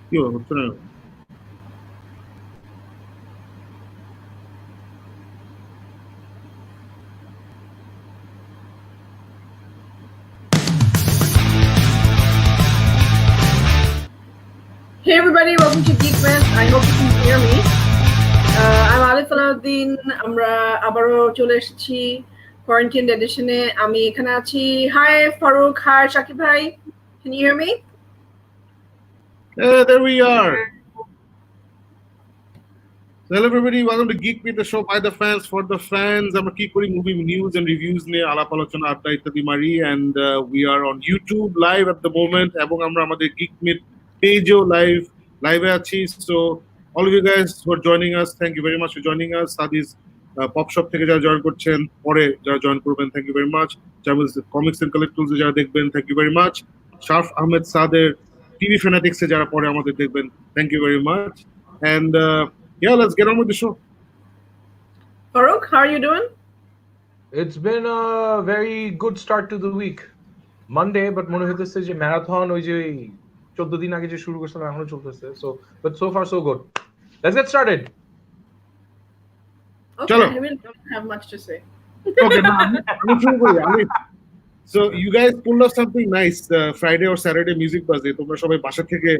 কি হচ্ছে না? Hey everybody, welcome to Geek Myth. I hope you can hear me. I'm Alif Alauddin. আমরা আবারও চলে এসেছি কোয়ারেন্টাইন এডিশনে। আমি এখানে আছি। Hi Farooq, hi Shakib bhai. Can you hear me? There we are. Hello everybody, welcome to Geek Myth, the show by the fans for the fans. আমরা কি করি মুভি নিউজ and reviews নিয়ে আলাপ আলোচনা আড্ডা ইত্যাদি মারি, and we are on YouTube live at the moment এবং আমরা আমাদের Geek Myth পেজেও live আছি. So all of you guys who are joining us, thank you very much for joining us. Sadis pop shop থেকে যারা join করছেন, পরে যারা join করবেন, thank you very much. Comics and collectors যারা দেখবেন, thank you very much. Sharaf Ahmed সাদের TV ফ্যানাটিক্সে যারা পরে আমাদের দেখবেন, thank you very much. And yeah, let's get on with the show. Farooq, how are you doing? It's been a very good start to the week. Monday, but মনে হইতেছে যে marathon ওই যে 14 দিন আগে যে শুরু করছিলাম এখনো চলতেছে. So far so good. Let's get started. Okay, Chalo. I really don't have much to say. Okay, so you guys pulled off something nice Friday or Saturday music buzz. তোমরা সবাই বাসা থেকে,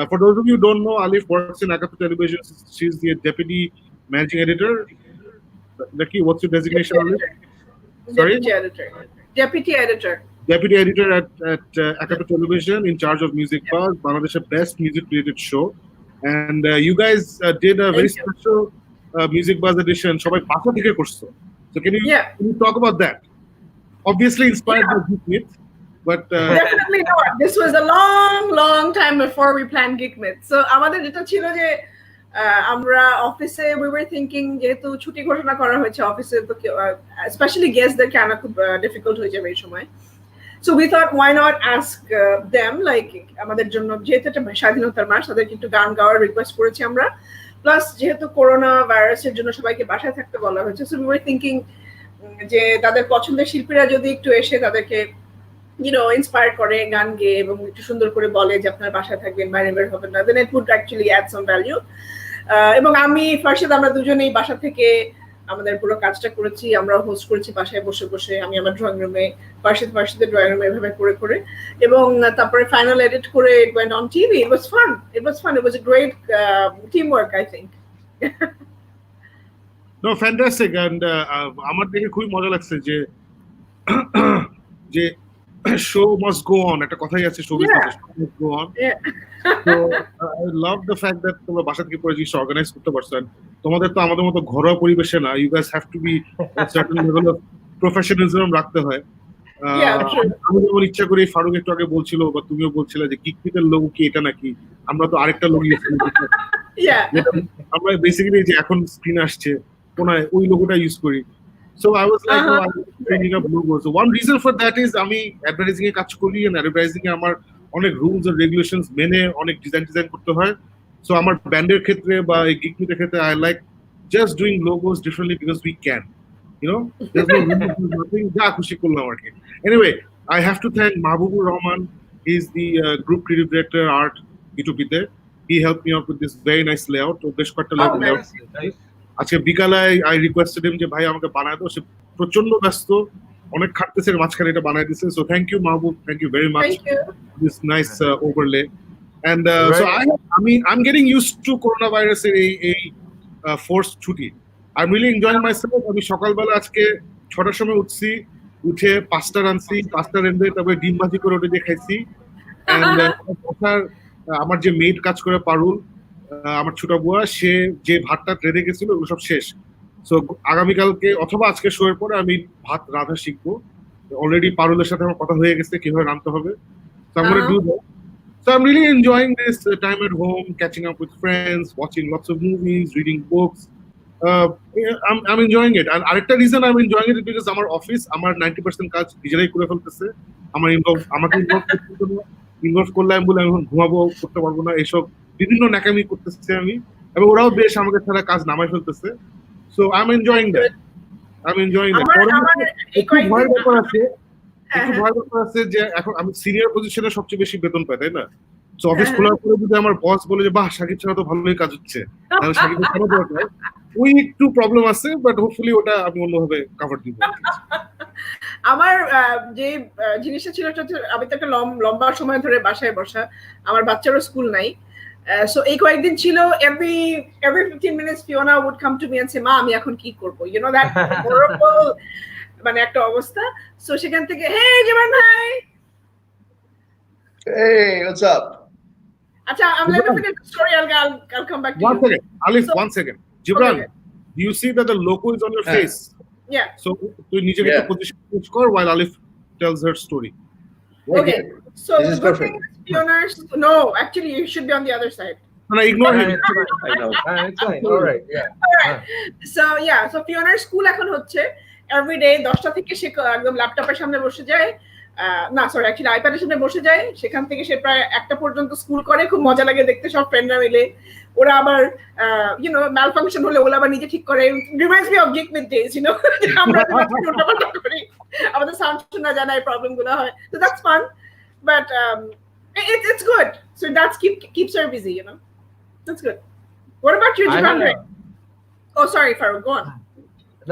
for those of you who don't know, Alif works in Attribution Television. She's the deputy managing editor. Lucky, what's your designation, Alif? Sorry? Deputy editor. Deputy editor at Attribution Television, in charge of Music Buzz, Bangladesh's best music-related show. And you guys did a very special Music Buzz edition. সবাই বাসা থেকে করছো. So can you talk about that? Obviously inspired by Geek Myth, but definitely not. This was a long time before we planned Geek Myth. So আমাদের যেটা ছিল যে আমরা অফিসে we were thinking যেহেতু ছুটি ঘোষণা করা হয়েছে অফিসে, তো স্পেশালি গেস্টদেরকে আনা খুব ডিফিকাল্ট হয়ে যাবে এই সময়. So we thought, why not ask them, like আমাদের জন্য যেহেতু এটা স্বাধীনতার মাস, তাদেরকে একটু গান গাওয়ার রিকোয়েস্ট করেছি আমরা. প্লাস যেহেতু করোনা ভাইরাসের জন্য সবাইকে বাসায় থাকতে বলা হয়েছে, so we were thinking যে তাদের পছন্দের শিল্পীরা যদি একটু এসে তাদেরকে ইন্সপায়ার করে গান গেয়ে এবং একটু সুন্দর করে বলে যে আপনারা বাসায় থাকবেন, বাইরে বের হবেন না, then it would actually add some value. এবং আমি ফার্স্টে আমরা দুজনেই বাসা থেকে আমাদের পুরো কাজটা করেছি, আমরা হোস্ট করেছি বাসায় বসে বসে, আমি আমার ড্রয়িং রুমে, ফার্স্টে ড্রয়িং রুমে এভাবে করে এবং তারপরে ফাইনাল এডিট করে it went on TV. It was fun. It was a great teamwork, I think. No, fantastic. And আমার দেখে খুবই মজা লাগছে যে যে show must go on. একটা কথাই আছে, show must go on. So I love the fact that তোমরা বাসা থেকে পুরো জিনিস অর্গানাইজ করতে পারছো। তোমাদের তো আমাদের মতো ঘরোয়া পরিবেশে না, you guys have to be a certain level of professionalism রাখতে হয়. আমি যেমন ইচ্ছা করি, ফারুক একটু আগে বলছিল বা তুমিও বলছিলে যে গিক মিথের লোগো কি এটা নাকি, আমরা তো আরেকটা লোগো আমরা বেসিক্যালি যে এখন স্ক্রিন আসছে কোনায় ওই লোগোটা ইউজ করি. So I was like, I'm changing up logos. So one reason for that is আমি অ্যাডভার্টাইজিং এ কাজ করি, and অ্যাডভার্টাইজিং এ আমার অনেক রুলস এন্ড রেগুলেশনস মেনে অনেক ডিজাইন করতে হয়. সো আমার ব্র্যান্ডের ক্ষেত্রে বা এই গিক মিথের ক্ষেত্রে I like just doing logos differently because we can. There's no nothing যা খুশি করলাম আর কি. Anyway, I have to thank Mahbubur Rahman. He's the group creative director art ইটুপিতে. He helped me out with this very nice layout. তো বেশ কয়েকটা layout. আজকে বিকালে I requested him যে ভাই আমাকে বানায় দাও. সে প্রচন্ড ব্যস্ত, অনেক খাটতেছে, মাঝখানে এটা বানায় দিয়েছে. So thank you Mahbub, thank you very much. This nice overlay. And so I'm getting used to coronavirus এই forced ছুটি. I'm really enjoying myself. আমি সকালবেলা আজকে 6টার সময় উঠছি, উঠে পাস্তা রাঁধছি, পাস্তা রেঁধে তারপরে ডিম ভাজি করে ওটা দিয়ে খাইছি. And আমার যে মেড কাজ করে পারুল, আমার ছোট বুয়া, সে যে ভাতটা রেঁধে গেছিল ওগুলো সব শেষ. সো আগামীকালকে অথবা আজকে শোয়ের পরে আমি ভাত রাঁধা শিখবো. অলরেডি পারুলের সাথে আমার কথা হয়ে গেছে কিভাবে রাঁধতে হবে. So I'm going to do that. So I'm really enjoying this time at home, catching up with friends, watching lots of movies, reading books. I'm enjoying it. And আরেকটা reason I'm enjoying it is because আমার office আমার 90% কাজ নিজেরাই করে ফেলতেছে. আমাকে involve করলে আমি বলে আমি ঘুমাবো, করতে পারবো না, এসব বিভিন্ন ন্যাকামি করতেছে আমি, এবং ওরাও বেশ আমাকে ছাড়া কাজ নামাই ফেলতেছে. So I'm enjoying that. একটু ভয় ব্যাপার আছে যে এখন আমি সিনিয়র পজিশনে সবচেয়ে বেশি বেতন পাই, তাই না? সো অফিস খোলার পরে যদি আমার বস বলে যে বাহ সাকিব ছাড়া তো ভালোই কাজ হচ্ছে, তাহলে সাকিবের কেন দরকার, ওই একটু প্রবলেম আছে, বাট হোপফুলি ওটা আমি অন্যভাবে কভার দিব। আমার যে জিনিসটা ছিল আমি তো একটা লম্বা সময় ধরে বাসায় বসা, আমার বাচ্চারও স্কুল নাই, সো এই কয়েকদিন ছিল every 15 minutes Fiona would come to me and say মা আমি এখন কি করব, you know that horrible মানে একটা অবস্থা। সো সেখান থেকে হে জীবন ভাই, Hey, what's up? আচ্ছা let me finish the story, I'll come back to One you. second, Alif, So- 1 second. Gibran, Okay. do you see that the logo is on your Yeah. face? Yeah. So তুই নিজেকে একটা position change কর while Alif tells her story. Right Okay. here. So This is good perfect. thing is Fiona's, no, actually you should be on the other side. No, ignore him. I know. It's fine. All right. Yeah. So yeah, so Fionaর school এখন হচ্ছে everyday 10টা থেকে সে একদম ল্যাপটপের সামনে বসে যায়, না সরি অ্যাকচুয়ালি আইপ্যাডের সামনে বসে যায়, সেখান থেকে সে প্রায় 1টা পর্যন্ত স্কুল করে, খুব মজা লাগে দেখতে, সব ফ্রেন্ডরা মিলে। ওরা আবার ম্যাল ফাংশন হলে ওরা আবার নিজে ঠিক করে, reminds me of geek myth days, আমরা উল্টাপাল্টা করি, আমাদের সাউন্ড শোনা যায় না, এই প্রবলেম গুলো হয়, so that's fun, but it's good, so that's keeps her busy, that's good. What about you, Jivan? Oh, sorry, Farouk, go on.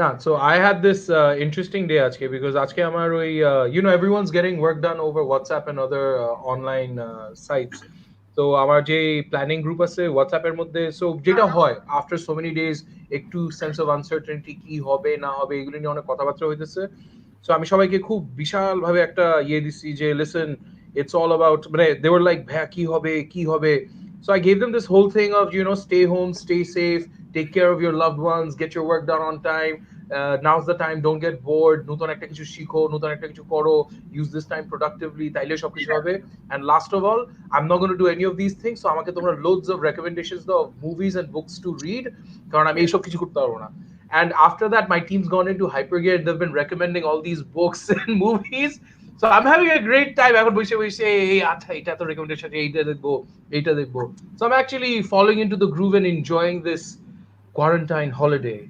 Nah, so I had this interesting day ajke because ajke amar oi everyone's getting work done over WhatsApp and other online sites. So amar je planning group ase WhatsApp er moddhe, so jeta hoy after so many days ekটু sense of uncertainty ki hobe na hobe egulo niye onek kotha barta hoiteche, so ami shobaike khub bishal bhabe ekta dichi je listen, it's all about, they were like bhaiya ki hobe, so I gave them this whole thing of stay home, stay safe, take care of your loved ones, get your work done on time, now's the time, don't get bored, নতুন একটা কিছু শিখো, নতুন একটা কিছু করো, use this time productively, তাইলে সবকিছু হবে, and last of all I'm not going to do any of these things, so আমাকে তোমরা loads of recommendations দাও of movies and books to read, কারণ আমি এইসব কিছু করতে পারবো না। And after that my team's gone into hypergear, they've been recommending all these books and movies, so I'm having a great time, এখন বসে বসে এই আচ্ছা এটা তো রেকমেন্ডেশন, এইটা দেখবো, so I'm actually falling into the groove and enjoying this quarantine holiday.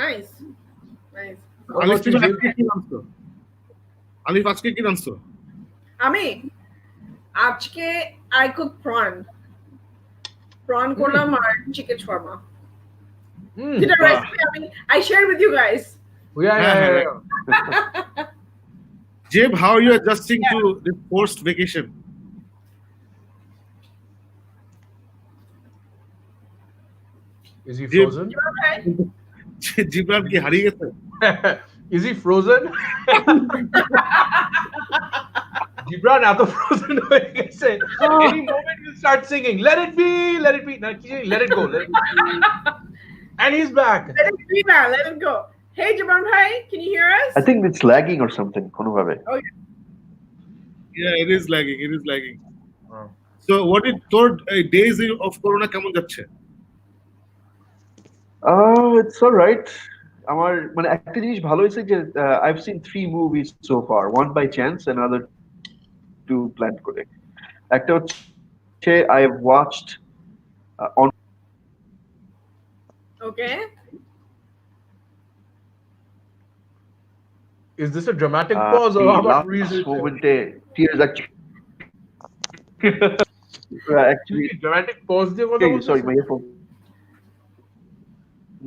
Nice. Alif, তুমি আজকে কি নামছো? Alif, আজকে কি নামছো? আমি আজকে I cook prawn করলাম আর chicken shawarma. যেটা recipe I share with you guys. Yeah. Jib, how are you adjusting to this forced vacation? Is he frozen? Gibran কি হারিয়ে গেছে? Is he frozen? Gibran এত frozen হয়ে গেছে, any moment he'll start singing let it be, let it go, and he's back. Let it be now, let it go. Hey Jibran bhai, can you hear us? I think it's lagging or something. কোনো ভাবে। Yeah, it is lagging. So what did তোর days of corona কেমন যাচ্ছে? It's all right. আমার মানে একটা জিনিস ভালো হয়েছে যে I've seen 3 movies so far, one by chance and another 2 planned করে। একটা হচ্ছে I've watched on. Okay. Is this a dramatic pause or how about reason? Tears actually dramatic pause দিয়ে কথা বলছিস? Sorry, my earphone.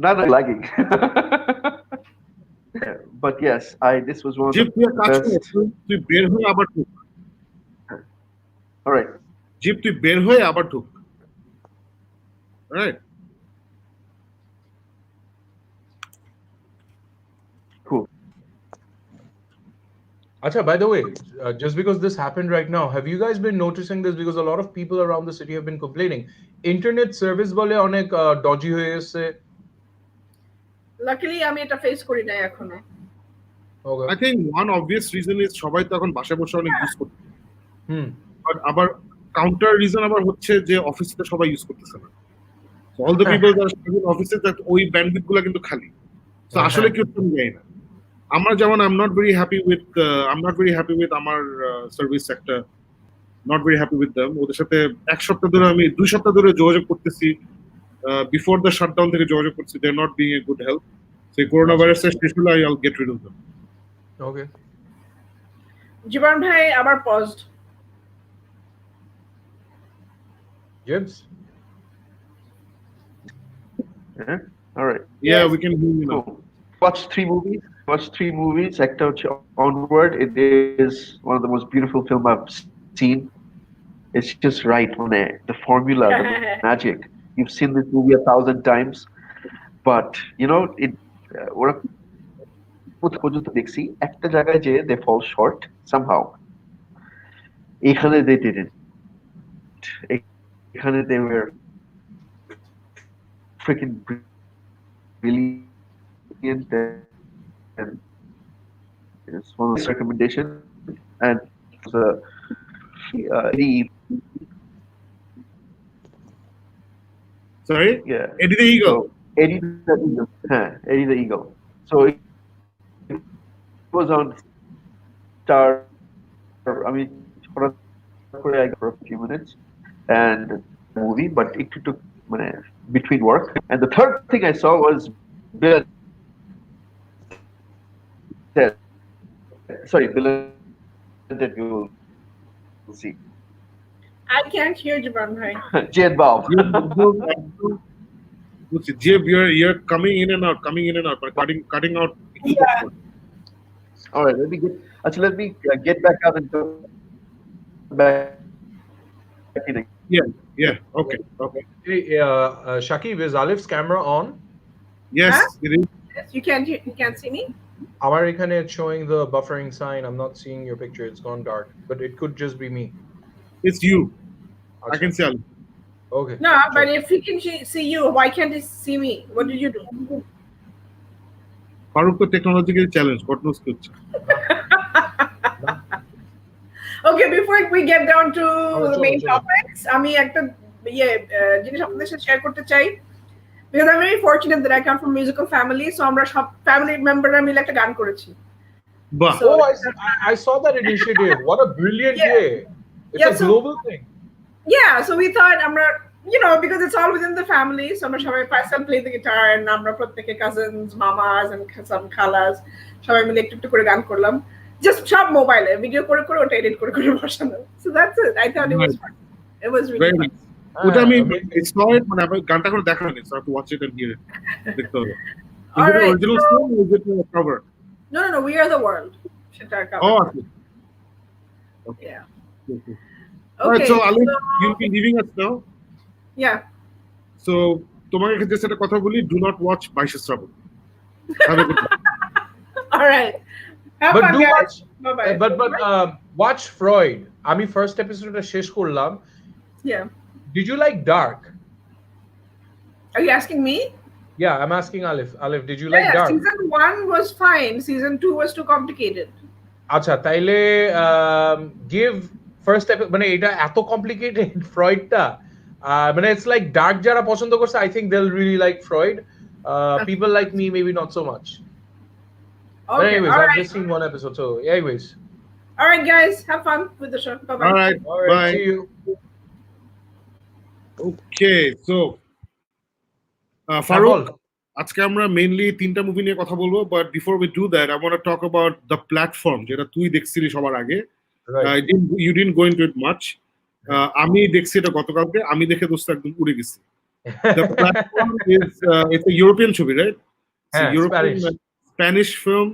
Not lagging. But yes, this was one of the best. তুই বের হয়ে আবার ঢুক। All right. জিপ তুই বের হয়ে আবার ঢুক। Right. Cool. Acha, by the way, just because this happened right now, have you guys been noticing this? Because a lot of people around the city have been complaining. Internet service bole onek dodgy hoye gেছে. Luckily আমি এটা face করি না এখনো। Okay. I think one obvious reason is সবাই তো এখন বাসায় বসে অনেক ইউজ করছে। But আবার counter reason আবার হচ্ছে যে অফিসে তো সবাই ইউজ করতেছে না। So all the people that are in offices that ওই ব্যান্ডউইথ গুলো কিন্তু খালি। So আসলে কি হচ্ছে আমি জানি না। আমরা যেমন I'm not very happy with আমার service sector, not very happy with them. ওদের সাথে 2 সপ্তাহ ধরে যোগাযোগ করতেছি, বিফোর দ্য শাটডাউন থেকে যোগাযোগ করছি, they are not being a good help. So corona ভাইরাসের শেষ হলে I'll get rid of them. Okay. জীবন ভাই আবার paused. Jibs? Yeah? All right. Yeah, Yes. we can hear you now. Cool. Watch three movies. একটা হচ্ছে Onward. It is one of the most beautiful film I've seen. It's just right. The formula, the magic. You've seen this movie 1,000 times, but you know it. ওরা পর্যন্ত দেখছি একটা জায়গায় যে they fall short somehow. এখানে they didn't. এখানে they were freaking brilliant, and it's one of the recommendation, and the Sorry? yeah, Eddie the Eagle. so Eddie the Eagle, Eddie the Eagle. So it was on Star. I mean, for a few minutes, and movie, but it took between work. And the third thing I saw was Bill. Sorry, Bill that you will see. I can't hear Jibran bhai. Jade Bob. Jib, you're coming in and out, but cutting out. Yeah. All right, let me get back out and go back in. Yeah. Okay. Hey, Shakib, is Alif's camera on? Yes, Huh? it is. Yes, you can't see me. Our ekhane it's showing the buffering sign. I'm not seeing your picture. It's gone dark, but it could just be me. It's you. I can see. Okay. No, but if he can see you, why can't he see me? What did you do? Farooq to technological challenge. What knows kuch? Okay, before we get down to the main চলো। topics, আমি একটা জিনিস আপনাদের সাথে share করতে চাই, because I'm very fortunate that I come from a musical family, so আমরা সব family memberরা মিলে একটা গান করেছি. Bah. So- Oh, I saw that initiative. What a brilliant Yeah. day. It's Yeah, a so- global thing. Yeah, so we thought আমরা, because it's all within the family, so আমরা সবাই Faisal play the guitar, and আমরা প্রত্যেকে cousins, mamas and some khalas সবাই মিলে একটু করে গান করলাম, just সব মোবাইলে ভিডিও করে ওটা এডিট করে বসানো. So that's it. I thought it was fun. It was really Very fun. nice. ওটা আমি Amazing. I saw it মানে আমি গানটা করে দেখা হয়নি, so I have to watch it and hear it. দেখতে হবে। Is All it an right, original so- song or is it a cover? No, we are the world. সেটা cover. Oh, okay. Yeah. Okay. All right, Okay, so Ali, so- you'll be leaving us now. Yeah. So তোমাকে just একটা কথা বলি, do not watch Baishe Srabon. Have a good day. All right. Have But fun, do guys. watch. Bye-bye. But watch Freud. আমি first episode শেষ করলাম. Yeah. Did you like Dark? Are you asking me? Yeah, I'm asking Alif. Alif, did you like Yeah, Dark? season 1 was fine. Season 2 was too complicated. আচ্ছা তাইলে give first episode মানে এটা এত complicated ফ্রয়েডটা মানে it's like Dark যারা পছন্দ করছে I think they'll really like Freud. People like me maybe not so much. But Okay. anyways, All I've right. just seen one episode. So anyways, All right, guys. Have fun with the show. Bye-bye. All right, all right, bye. see you. Okay, so ball. Farooq, আজকে আমরা mainly তিনটা movie নিয়ে কথা বলবো, but before we do that I want to talk about the platform, যেটা তুই দেখছিলি সবার আগে। Right. You didn't go into it much. আমি দেখছি এটা গতকালকে, আমি দেখে দোস্ত একদম উড়ে গেছি। The platform is it's a European ছবি, right? It's a হ্যাঁ, European Spanish film.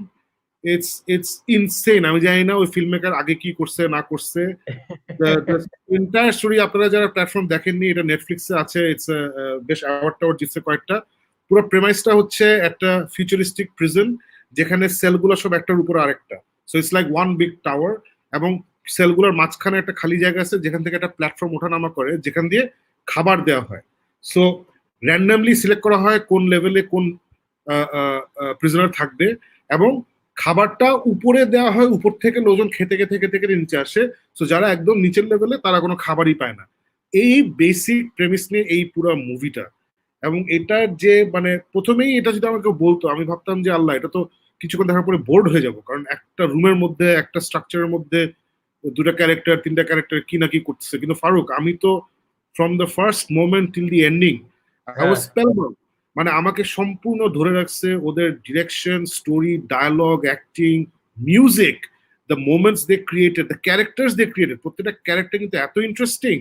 It's insane. আমি জানি না ওই ফিল্মমেকার আগে কি করছে না করছে। The entire story আপনারা যারা প্ল্যাটফর্ম দেখেননি, এটা নেটফ্লিক্সে আছে। It's বেশ অ্যাওয়ার্ড জিতছে কয়েকটা। পুরো প্রেমাইসটা হচ্ছে একটা ফিউচারিস্টিক প্রিজন যেখানে সেলগুলো সব একটার উপর আরেকটা। So it's like one big tower, এবং সেলগুলোর মাঝখানে একটা খালি জায়গা আছে যেখান থেকে একটা প্ল্যাটফর্ম ওঠানামা করে, যেখান দিয়ে খাবার দেওয়া হয়। সো র্যান্ডামলি সিলেক্ট করা হয় কোন লেভেলে কোন প্রিজনার থাকবে, এবং খাবারটা উপরে দেওয়া হয়, উপর থেকে লোকজন খেতে নিচে আসে। সো যারা একদম নিচের লেভেলে তারা কোনো খাবারই পায় না। এই বেসিক প্রেমিস নিয়ে এই পুরো মুভিটা। এবং এটা যে মানে প্রথমেই এটা যদি আমাকে বলতো, আমি ভাবতাম যে আল্লাহ, এটা তো কিছুক্ষণ দেখার পরে বোর্ড হয়ে যাব, কারণ একটা রুমের মধ্যে একটা স্ট্রাকচারের মধ্যে দুটা ক্যারেক্টার তিনটা ক্যারেক্টার কি না কি করতেছে। কিন্তু ফারুক, আমি তো from the first moment till the ending I was spellbound. মানে আমাকে সম্পূর্ণ ধরে রাখছে ওদের direction, story, dialogue, acting, music, the moments they created, the characters they created. প্রত্যেকটা ক্যারেক্টার কিন্তু এত ইন্টারেস্টিং,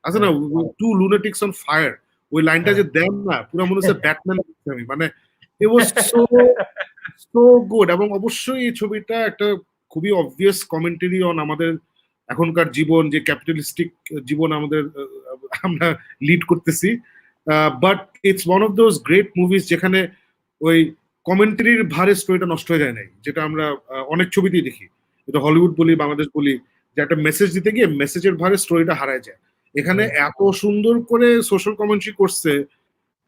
আছে না টু লুনাটিক্স অন ফায়ার, ওই লাইনটা যে দেন না পুরো মনে হচ্ছে ব্যাটম্যান আমি, মানে ইট ওয়াজ সো সো গুড। এবং অবশ্যই এই ছবিটা একটা খুবই অবভিয়াস কমেন্টারি অন আমাদের এখনকার জীবন, যে ক্যাপিটালিস্টিক জীবন আমাদের আমরা লিড করতেছি। But it's one of those great movies যেখানে ওই কমেন্টারির ভারে স্টোরিটা নষ্ট হয়ে যায় নাই, যেটা আমরা অনেক ছবিতেই দেখি, এটা হলিউড বলি বাংলাদেশ বলি, যে একটা মেসেজ দিতে গিয়ে মেসেজের ভারে স্টোরিটা হারায় যায়। এখানে এত সুন্দর করে সোশ্যাল কমেন্ট্রি করছে,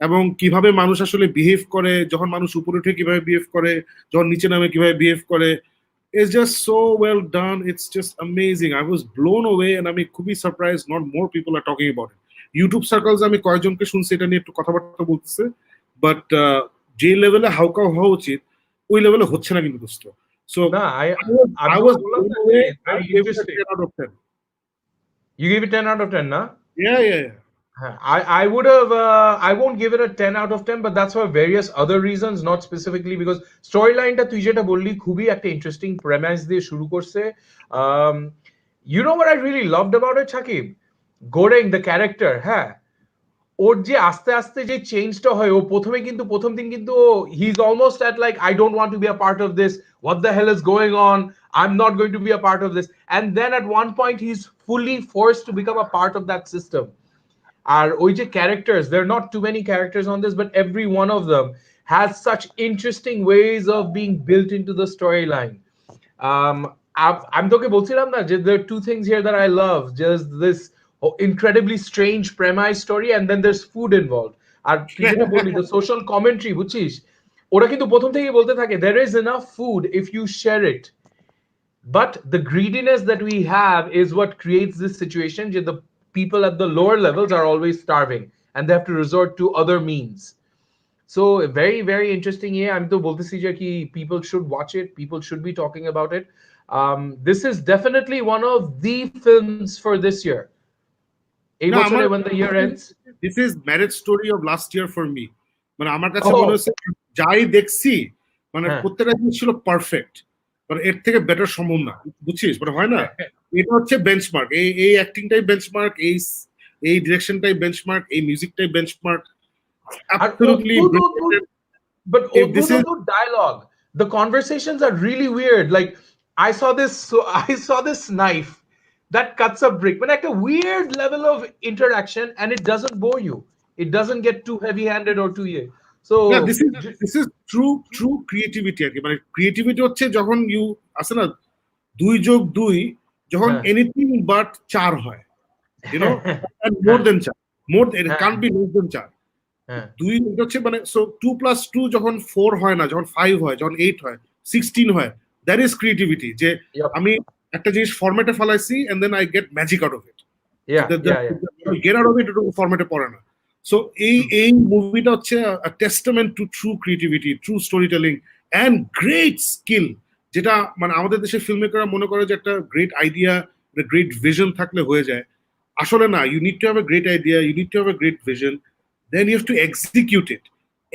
এবং কিভাবে মানুষ আসলে বিহেভ করে, যখন মানুষ উপরে উঠে কিভাবে বিহেভ করে, যখন নিচে নামে কিভাবে বিহেভ করে, it's just so well done. It's just amazing. I was blown away, and আমি খুবই surprise not more people are talking about it. YouTube circles আমি কয়েকজনকে শুনছি এটা নিয়ে একটু কথাবার্তা বলতেছে, বাট যে লেভেলে হাউকাও হওয়া উচিত ওই লেভেলে হচ্ছে না কিন্তু দোস্ত। সো না, I was blown away. I gave it a 10 out of 10. You gave it 10 out of 10, na? Yeah. I would have I won't give it a 10 out of 10, but that's for various other reasons, not specifically because storyline-টা তুই যেটা বললি খুবই একটা interesting premise দিয়ে শুরু করছে। You know what I really loved about it, Shakib? Goreng the character, হ্যাঁ, ওর যে আস্তে আস্তে যে চেঞ্জটা হয়, ও প্রথম দিন কিন্তু he is almost at like I don't want to be a part of this, what the hell is going on, I am not going to be a part of this, and then at one point he is fully forced to become a part of that system. আর ওই যে characters, there are not too many characters on this, but every one of them has such interesting ways of being built into the storyline. I'm তোকে বলছিলাম না যে there are two things here that I love, just this incredibly strange premise story, and then there's food involved. আর তুই যেটা বললি the social commentary, বুঝছিস, ওরা কিন্তু প্রথম থেকেই বলতে থাকে there is enough food if you share it, but the greediness that we have is what creates this situation that the people at the lower levels are always starving and they have to resort to other means. So very, very interesting. Yeah, I'm to boltechi je ki people should watch it, people should be talking about it. This is definitely one of the films for this year. এই বছরে when the year ends. This is marriage story of last year for me. মানে আমার কাছে মনে হচ্ছে যাই দেখছি মানে প্রত্যেকটা জিনিস ছিল পারফেক্ট, মানে এর থেকে বেটার সম্ভব না, বুঝছিস, মানে হয় না, এটা হচ্ছে বেঞ্চমার্ক, এই অ্যাক্টিংটাই বেঞ্চমার্ক, এই ডিরেকশনটাই বেঞ্চমার্ক, এই মিউজিকটাই benchmark, absolutely. But this is dialogue, the conversations are really weird, like I saw this knife that cuts a brick, but like a weird level of interaction, and it doesn't bore you, it doesn't get too heavy handed or too so yeah, this is true creativity আর কি, মানে creativity হচ্ছে যখন you আছে না 2+2 যখন anything but 4 হয়, you know, and more than 4, it can't be less than 4, 2 হচ্ছে মানে সো 2+2 যখন 4 হয় না, যখন 5 হয়, যখন 8 হয়, 16 হয়, that is creativity, যে আমি একটা জিনিস ফরম্যাটে ফলাইছি and then I get magic out of it. Get out of it এটা ফরম্যাটে পড়ে না। সো এই মুভিটা হচ্ছে a testament to true creativity, true storytelling and great skill, যেটা মানে আমাদের দেশের ফিল্ম মেকাররা মনে করে যে একটা গ্রেট আইডিয়া, গ্রেট ভিশন থাকলে হয়ে যায়, আসলে না, you need to have a great idea, you need to have a great vision, then you have to execute it.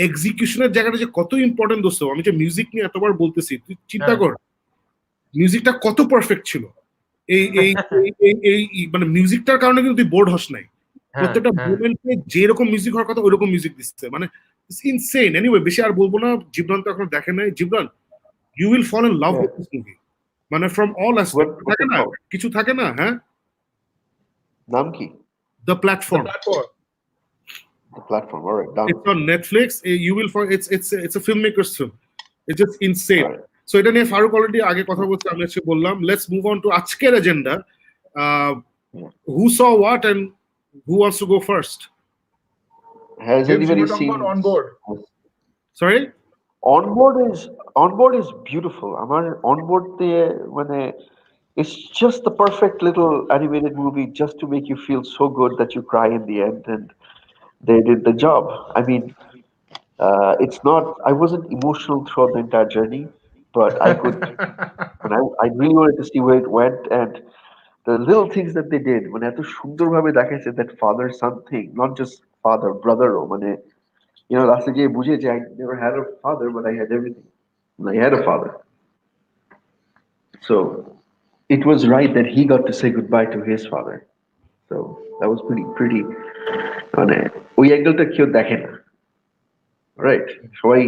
এক্সিকিউশনের জায়গাটা যে কত ইম্পর্টেন্ট দোস্ত, আমি যে মিউজিক নিয়ে এতবার বলতেছি, তুই চিন্তা কর মিউজিকটা কত পারফেক্ট ছিল, এই মানে মিউজিকটার কারণে কিন্তু তুই বোর্ড হস নাই, প্রত্যেকটা মোমেন্টে যেরকম মিউজিক হওয়ার কথা ওইরকম মিউজিক দিচ্ছে, মানে ইটস ইনসেন। এনিওয়ে বেশি আর বলবো না, জিবরান তো এখন দেখে নাই, Jibran you will fall in love with this movie, মানে ফ্রম অল অ্যাসপেক্ট, থাকে না কিছু থাকে না, হ্যাঁ, নাম কি? The platform, all right, done. It's on Netflix. You will find it's a filmmaker's film. It's just insane. So এটা নিয়ে ফারুক অলরেডি আগে কথা বলতে আমি আজকে বললাম, let's move on to আজকের agenda. Who saw what and who wants to go first? Has anybody seen Onboard? Sorry? Onboard is beautiful. আমার Onboard দিয়ে মানে it's just the perfect little animated movie just to make you feel so good that you cry in the end, and they did the job. I mean, it's not, I wasn't emotional throughout the entire journey, but I could, and I really wanted to see where it went, and the little things that they did, when এত সুন্দরভাবে দেখাইছে that father son thing, not just father, brother, মানে, you know, last গিয়ে বুঝে যে I never had a father, but I had everything. And I had a father. So it was right that he got to say goodbye to his father. So that was pretty মানে ওই অ্যাঙ্গেলটা কেউ দেখে না, right? সবাই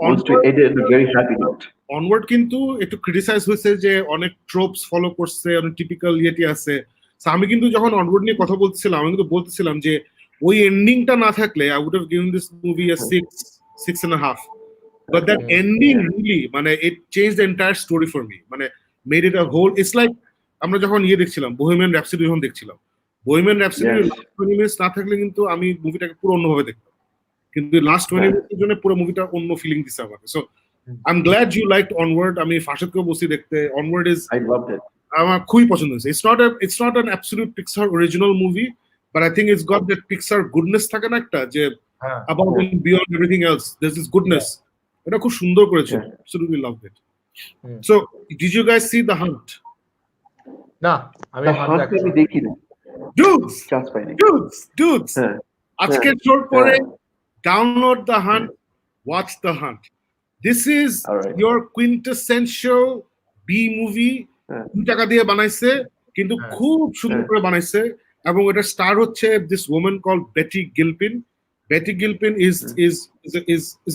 wants to end it on a very happy note. Onward কিন্তু একটু criticise হয়েছে যে অনেক ট্রোপস ফলো করছে, অনেক টিপিক্যাল ইয়েটি আছে। So আমি কিন্তু যখন অনওয়ার্ড নিয়ে কথা বলছিলাম, আমি কিন্তু বলতেছিলাম যে ওই এন্ডিংটা না থাকলে I would have given this movie a 6.5. But that ending really, মানে it changed the entire story for me. মানে made it a whole. It's like আমরা যখন ইয়ে দেখছিলাম, বোহেমিয়ান র‍্যাপসোডি যখন দেখছিলাম, বোহেমিয়ান র‍্যাপসোডির Yes. লাস্ট 20 মিনিটস না থাকলে কিন্তু আমি মুভিটাকে পুরো অন্যভাবে দেখতাম, কিন্তু লাস্ট 20 মিনিটের জন্য পুরো মুভিটা অন্য ফিলিং দিছে আমাকে। So I'm glad you liked Onward. আমি ফারশাদকেও বলছি দেখতে, Onward is I loved it. আমার খুবই পছন্দ হয়েছে। It's not an absolute Pixar original movie, but I think it's got that Pixar goodness থাকে না একটা, যে above and beyond everything else there's this goodness. এটা খুব সুন্দর করেছে। Absolutely loved it. So did you guys see The Hunt? না, আমি আমি দেখি না। Dudes, চান্স পাইনি। dudes, আজকের শোর পরে download The Hunt, watch The Hunt. This is your quintessential B movie. 2 টাকা দিয়ে বানাইছে, কিন্তু খুব সুন্দর করে বানাইছে। এবং এটা স্টার হচ্ছে this woman called Betty Gilpin. Betty Gilpin is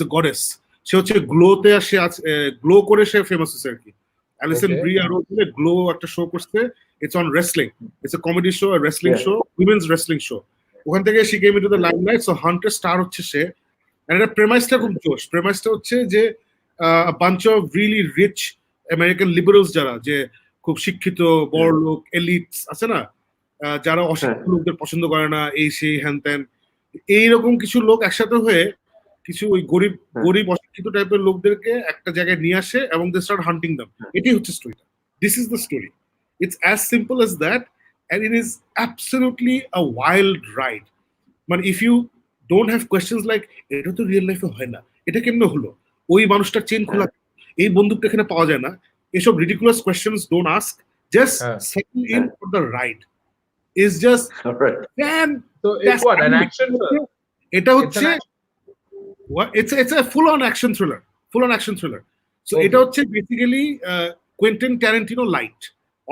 a goddess. সে হচ্ছে গ্লোতে আসে, গ্লো করে সে ফেমাস হচ্ছে আর কি। অ্যালিসন ব্রি আর গ্লো একটা শো করছে, it's on wrestling. It's a comedy show, a wrestling show, women's wrestling show. ওখান থেকে she came into the limelight. So Hunter star হচ্ছে সে। And the premise-টা খুব জোশ। premise-টা হচ্ছে যে a bunch of really rich American liberals যারা, যে খুব শিক্ষিত বড় লোক, এলিটস আছে না, যারা অশিক্ষিত লোকদের পছন্দ করে না, এই সেই হ্যান ত্যান, এইরকম কিছু লোক একসাথে হয়ে কিছু ওই গরিব অশিক্ষিত টাইপের লোকদেরকে একটা জায়গায় নিয়ে আসে এবং they start hunting them. এটাই হচ্ছে স্টোরিটা। This is the story. It's as simple as that, and it is absolutely a wild ride. মানে if you don't have questions like এটা তো রিয়েল লাইফে হয় না, এটা কেমনে হলো, ওই মানুষটার চেন খোলা, এই বন্দুকটা এখানে পাওয়া যায় না, এসব ridiculous questions don't ask, just settle in for the ride. It's just so it's what, an action film? এটা হচ্ছে it's a full on action thriller. So এটা হচ্ছে basically Quentin Tarantino light.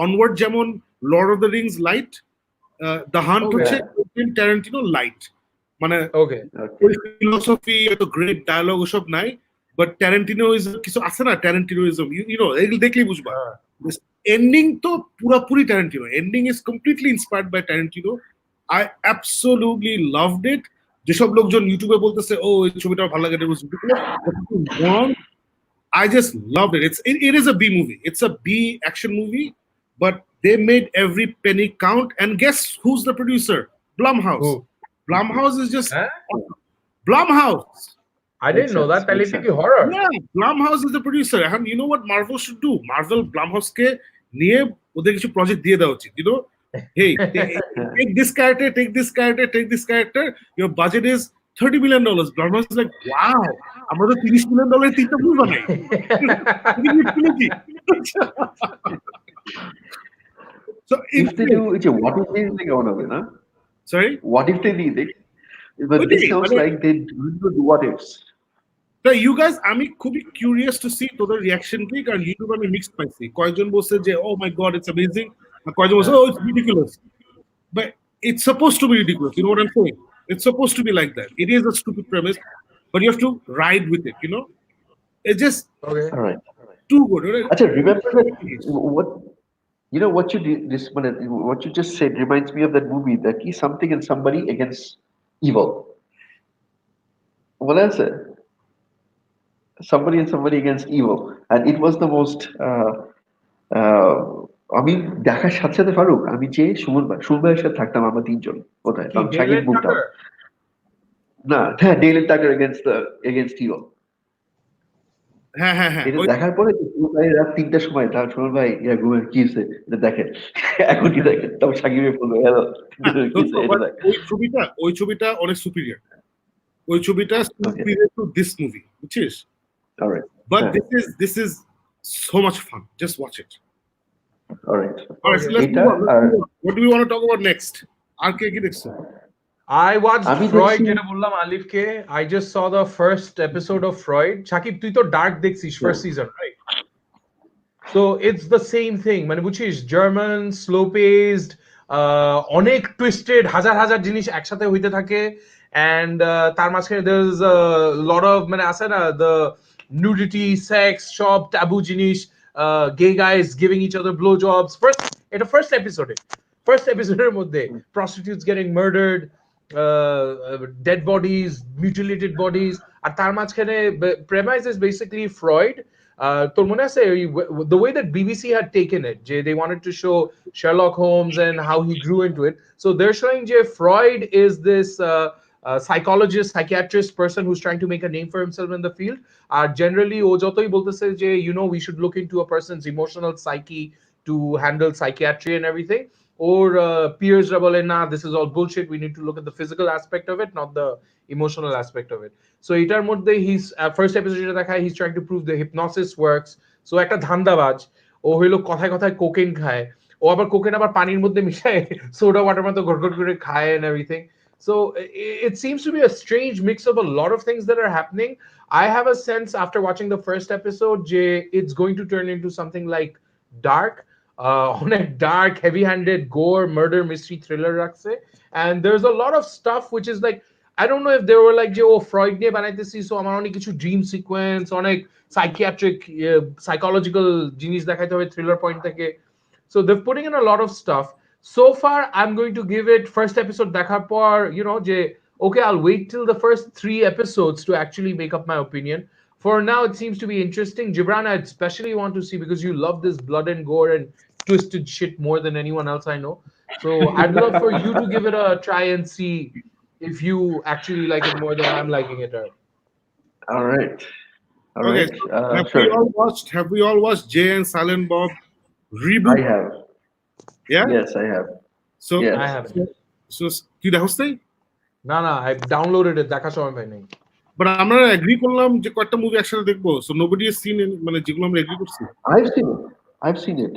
Onward যেমন Lord of the Rings light, The Hunt হচ্ছে Quentin Tarantino light. মানে ওই philosophy, এত great dialogue ওসব নাই, বাট ট্যারেন্টিনোইজম কিছু আছে না, ট্যারেন্টিনোইজম ইউ নো, এগুলো দেখলেই বুঝবা। এন্ডিং তো পুরোপুরি Tarantino, ending is completely inspired by Tarantino. I absolutely loved it. যেসব লোকজন ইউটিউবে বলতেছে ও এই ছবিটা ভালো লাগে, I just loved it. It is a B movie. It's a B action movie, but they made every penny count. And guess who's the producer? Blumhouse. Blumhouse is just awesome. Blumhouse. I didn't know that. Tell horror. Yeah, Blumhouse is the producer. And you know what Marvel should do? Marvel Blumhouse ke niye ওদের কিছু project দিয়ে দেওয়া উচিত। You know, hey, take this character, take this character, take this character. Your budget is $30 million. Blumhouse is like, wow, আমরা তো $30 million তিনটা movie বানাই। So if they do, it's a what if they think on it, huh? Sorry? What if they need it? But this sounds like they do what ifs. So you guys, আমি খুবই curious to see তোদের reaction কি, কারণ ইউটিউবে আমি mixed পাইছি। কয়েকজন বলছে যে oh my god it's amazing, আর কয়েকজন বলছে oh it's ridiculous. But it's supposed to be ridiculous, you know what I am saying? It's supposed to be like that. It is a stupid premise, but you have to ride with it, you know? It's just all right. Too good. Achha, remember that what you know what you did this what you just said reminds me of that movie, that is something and somebody against evil. What else? Somebody and somebody against evil, and it was the most আমি দেখার সাথে সাথে ফারুক, আমি যে সুমন ভাইয়ের সাথে থাকতাম আমরা তিনজন, কোথায় শাকিব মুক্তা না, হ্যাঁ ডেইলি টাকার এগেনস্ট ইভল। হ্যাঁ এটা দেখার পরে রাত 3টার সময় তার সুমন ভাই ঘুমের কি হয়েছে এটা দেখেন, এখনই দেখেন, তবে সাকিবের বলবো হ্যালো ওই ছবিটা অনেক সুপিরিয়র, ওই ছবিটা সুপিরিয়র টু দিস মুভি, বুঝছিস? Alright. But this is so much fun. Just watch it. Alright. So let's move on. What do we want to talk about next? RK ki dekhcho? I watched Freud, jeta bollam Alif ke. I just saw the first episode of Freud. Shakib, তুই তো Dark দেখছিস first season, right? So it's the same thing. মানে বুঝছিস, German, slow paced, অনেক twisted হাজার হাজার জিনিস একসাথে হইতে থাকে and তার মাঝখানে there is a lot of মানে আছে না the nudity sex সব taboo জিনিস gay guys giving each other blowjobs first episodeর মধ্যে prostitutes getting murdered dead bodies mutilated bodies আর তার মাঝখানে premise is basically Freud তোর মনে আছে the way that BBC had taken it they wanted to show Sherlock Holmes and how he grew into it so they're showing Freud is this psychologist psychiatrist person who's trying to make a name for himself in the field generally ও যতই বলতেছে যে we should look into a person's emotional psyche to handle psychiatry and everything or peers ra bole nah this is all bullshit we need to look at the physical aspect of it not the emotional aspect of it so etar moddhe he's first episode eta dekhai he's trying to prove the hypnosis works so ekta dhandabaj ও হইলো কথায় কথায় cocaine খায় ও আবার cocaine আবার পানির মধ্যে মিশায় soda water মতো গড়গড় করে খায় and everything so it seems to be a strange mix of a lot of things that are happening I have a sense after watching the first episode it's going to turn into something like Dark on a dark heavy-handed gore murder mystery thriller rakse and there's a lot of stuff which is like I don't know if they were like Freud niye banaitesi so amar onek kichu dream sequence onek psychiatric psychological জিনিস দেখাইতে হবে thriller point থেকে so they're putting in a lot of stuff so far I'm going to give it first episode dekhar por okay I'll wait till the first 3 episodes to actually make up my opinion for now it seems to be interesting Gibran I especially want to see because you love this blood and gore and twisted shit more than anyone else I know so I'd love for you to give it a try and see if you actually like it more than I'm liking it all right okay have we all watched Jay and Silent Bob Reboot I have yeah yes I have so yes. I haven't so কি দেখোস নাই না I downloaded it দেখা সময় পাই নাই but আমরা agri করলাম যে কয়টা মুভি একসাথে দেখবো so nobody has seen it মানে যেগুলো আমরা এগ্রি করছি I've seen it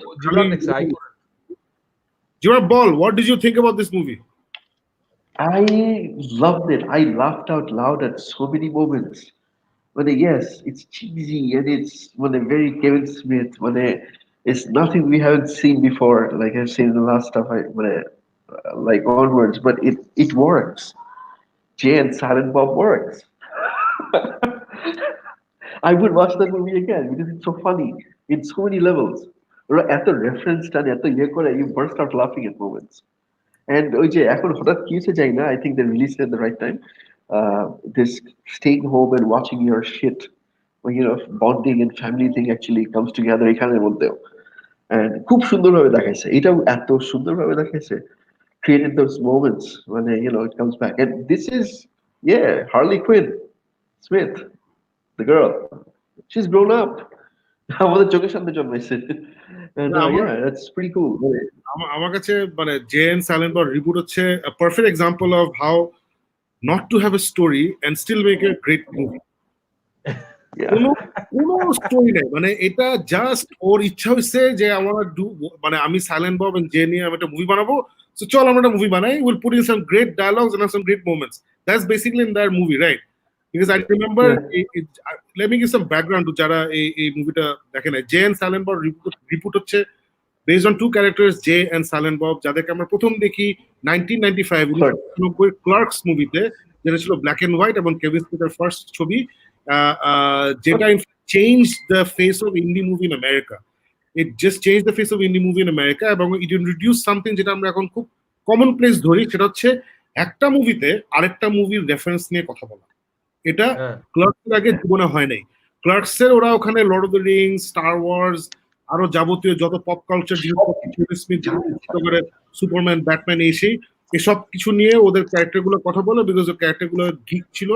Jibran Ball what did you think about this movie I loved it I laughed out loud at so many moments but yes it's cheesy and it's very Kevin Smith it's nothing we haven't seen before like I've seen in the last stuff like onwards but it works Jay and Silent Bob works I would watch that movie again because it's so funny in so many levels at the reference and at the you burst out laughing at moments and এখন হঠাৎ কি হয়েছে যাই না I think they released it at the right time this staying home and watching your shit bonding and family thing actually comes together এখানের মধ্যেও and খুব সুন্দরভাবে দেখাইছে এটাও এত সুন্দরভাবে দেখাইছে created those moments when it comes back and this is Harley Quinn Smith the girl she's grown up আমাদের চোখের সামনে জন্মাইছে and that's pretty cool আমার কাছে মানে Jay and Silent Bob Reboot হচ্ছে a perfect example of how not to have a story and still make a great movie কোনো story নাই মানে এটা জাস্ট ওর ইচ্ছা হইছে যে আমার মানে আমি Silent Bob and Jay নিয়ে আমি একটা মুভি বানাবো so চল আমরা একটা মুভি বানাই we'll put in some great dialogues and some great moments that's basically in that movie right because I remember let me give some background to যারা এই মুভিটা দেখে নাই Jay and Silent Bob Reboot হচ্ছে based on two characters Jay and Silent Bob যাদেরকে আমরা প্রথম দেখি 1995 ক্লার্কস মুভিতে যেটা ছিল ব্ল্যাক এন্ড হোয়াইট এবং কেভিন স্মিথের ফার্স্ট ছবি যেটা changed the face of indie movie in America it just changed the face of indie movie in America এবং it introduced something যেটা আমরা এখন খুব কমন প্লেস ধরি সেটা হচ্ছে একটা মুভিতে আরেকটা মুভির রেফারেন্স নিয়ে কথা বলা এটা ক্লার্কসের আগে জীবনে হয় নাই ক্লার্কসের ওরা ওখানে Lord of the Rings Star Wars আরো যাবতীয় যত পপ কালচার সুপারম্যান ব্যাটম্যান এসব কিছু নিয়ে ওদের ক্যারেক্টারগুলো কথা বলে বিকজ ওই ক্যারেক্টারগুলো গিক ছিল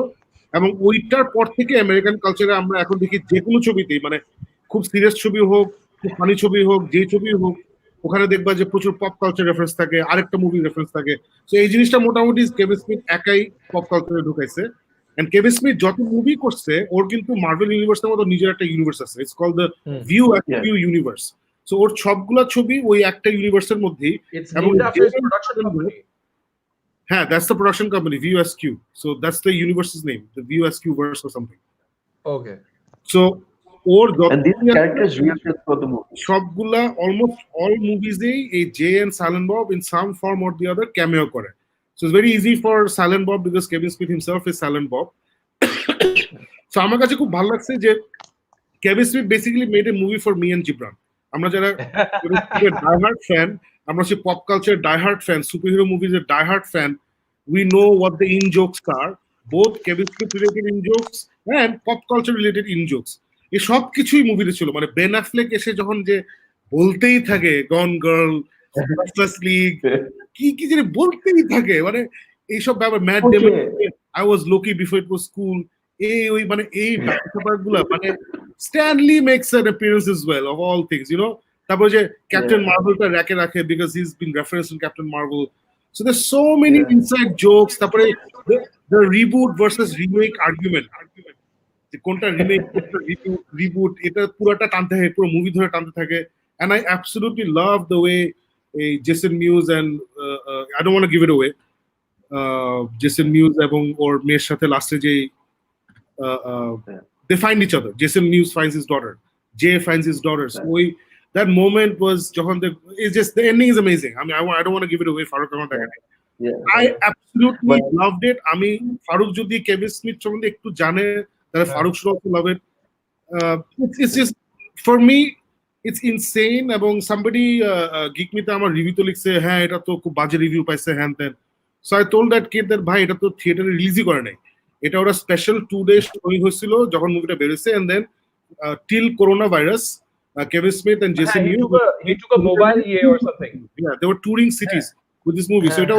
এবং ওইটার পর থেকে আমেরিকান কালচারে আমরা এখন দেখি যে কোনো ছবিতেই মানে খুব সিরিয়াস ছবি হোক খুব ফানি ছবি হোক যে ছবি হোক ওখানে দেখবা যে প্রচুর পপ কালচার রেফারেন্স থাকে আরেকটা মুভি রেফারেন্স থাকে তো এই জিনিসটা মোটামুটি কেভিন স্মিথ একাই পপ কালচারে ঢুকাইছে এন্ড কেভিন স্মিথ যত মুভি করছে ওর কিন্তু মার্ভেল ইউনিভার্সের মতো নিজের একটা ইউনিভার্স আছে it's called the view universe so ওর সবগুলা ছবি ওই একটা ইউনিভার্সের মধ্যেই এবং হ্যাঁ that's the production company VUSQ so that's the universe's name the VUSQ verse or something okay so ওর And these characters reappear throughout the movie. সবগুলা অলমোস্ট অল মুভিজেই এই Jay and Silent Bob in some form or the other cameo করে। So it's very easy for Silent Bob because Kevin Smith himself is Silent Bob. সো আমার কাছে খুব ভালো লাগছে যে Kevin Smith basically made a movie for me and Jibran. আমরা যারা ডাইহার্ড ফ্যান, আমরা হচ্ছে pop culture diehard fan, superhero মুভিজের diehard fan, we know what the in jokes are, both Kevin Smith related in jokes and pop culture related in jokes. এই সব কিছুই মুভিতে ছিল। মানে বেন অ্যাফ্লেক এসে যখন যে বলতেই থাকে গন গার্ল, জাস্টিস লিগ, কি কি যে বলতেই থাকে, মানে এইসব ব্যাপার, Matt Damon, I was Loki before it was cool, এই ওই মানে এই ব্যাপারগুলো, মানে Stanley makes an appearance as well of all things, you know. তারপর যে ক্যাপ্টেন মার্ভেলটা র্যাকে রাখে because he is been reference in Captain Marvel. So there's so many inside jokes. তারপরে the reboot versus remake argument, যে কোনটা remake কোনটা reboot, এটা পুরোটা টানতে থাকে, পুরো মুভি ধরে টানতে থাকে। And I absolutely love the way Jason Mewes and I don't want to give it away, Jason Mewes এবং ওর মেয়ের সাথে লাস্টে যে they find each other. Jason Mewes finds his daughter, Jay finds his daughter. So that moment was it's just the ending is amazing. I mean, I don't want to give it away. Farooq, I absolutely loved it. I mean, Farooq যদি Kevin Smith সম্বন্ধে একটু জানে তাহলে Farooq should also love it. It's just for me it's insane. এবং somebody Geek Myth আমার review তো লিখছে, হ্যাঁ এটা তো খুব বাজে রিভিউ পাইছে হ্যান তেন। So I told that kid that ভাই এটা তো থিয়েটারে রিলিজই করে নাই, এটা ওরা স্পেশাল 2 days শোয়িং হয়েছিল যখন মুভিটা বের হয়েছে, and then till coronavirus Kevin Smith and Jason Mewes he took a mobile EA or something. Yeah, they were touring cities with this movie. So এটা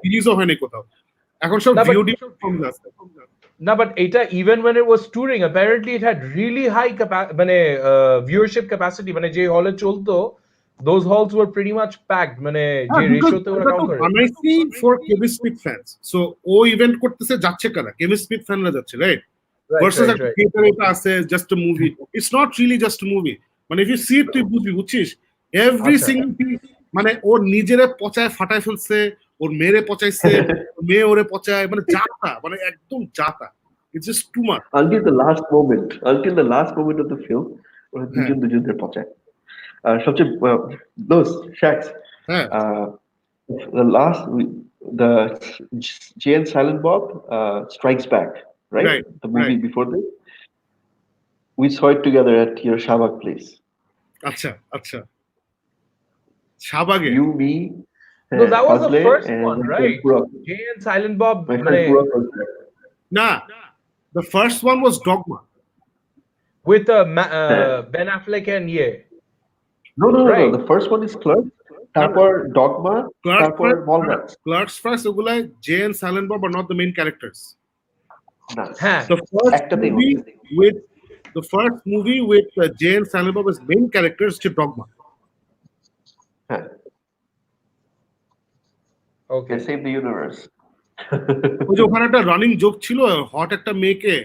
রিলিজ হয় নাই কোথাও, এখন সব VOD from that. No, but এটা even when it was touring, apparently it had really high মানে viewership capacity, মানে যে হলে চলতো those halls were pretty much packed, মানে যে রেশিওতে ওরা কাউন্ট করে। বানাইছি for Kevin Smith fans. So O event করতেছে, যাচ্ছে কারা, Kevin Smith ফ্যানরা যাচ্ছে, রাইট? Versus a theater এটা আছে just a movie. It's not really just a movie. মানে if you see it তুই বুঝবি, বুঝছিস every single thing, মানে ওর নিজেরে পচায় ফাটায় ফেলছে, ওর মেরে পচাইছে, মেয়ে ওরে পচায়, মানে জাতা, মানে একদম জাতা। It's just too much. Until the last moment of the film, ওরা দুজনের পচায়। সবচেয়ে those shacks, the Jay and Silent Bob Strikes Back, right? The movie before this. We saw it together at your Shabak place. Acha. Shabage. You, me. No, that was the first one, right? Jay and Silent Bob. Nah, the first one was Dogma. With Ben Affleck and No. The first one is Clerks. Tappor Dogma. Tappor Mallrats. Clerks first. Ogula Jay and Silent Bob are not the main characters. No. The first movie with Jay and Silent Bob as main characters is Dogma. Okay. Save the universe. ওই যে ওখানে একটা running joke ছিল, hot একটা মেয়েকে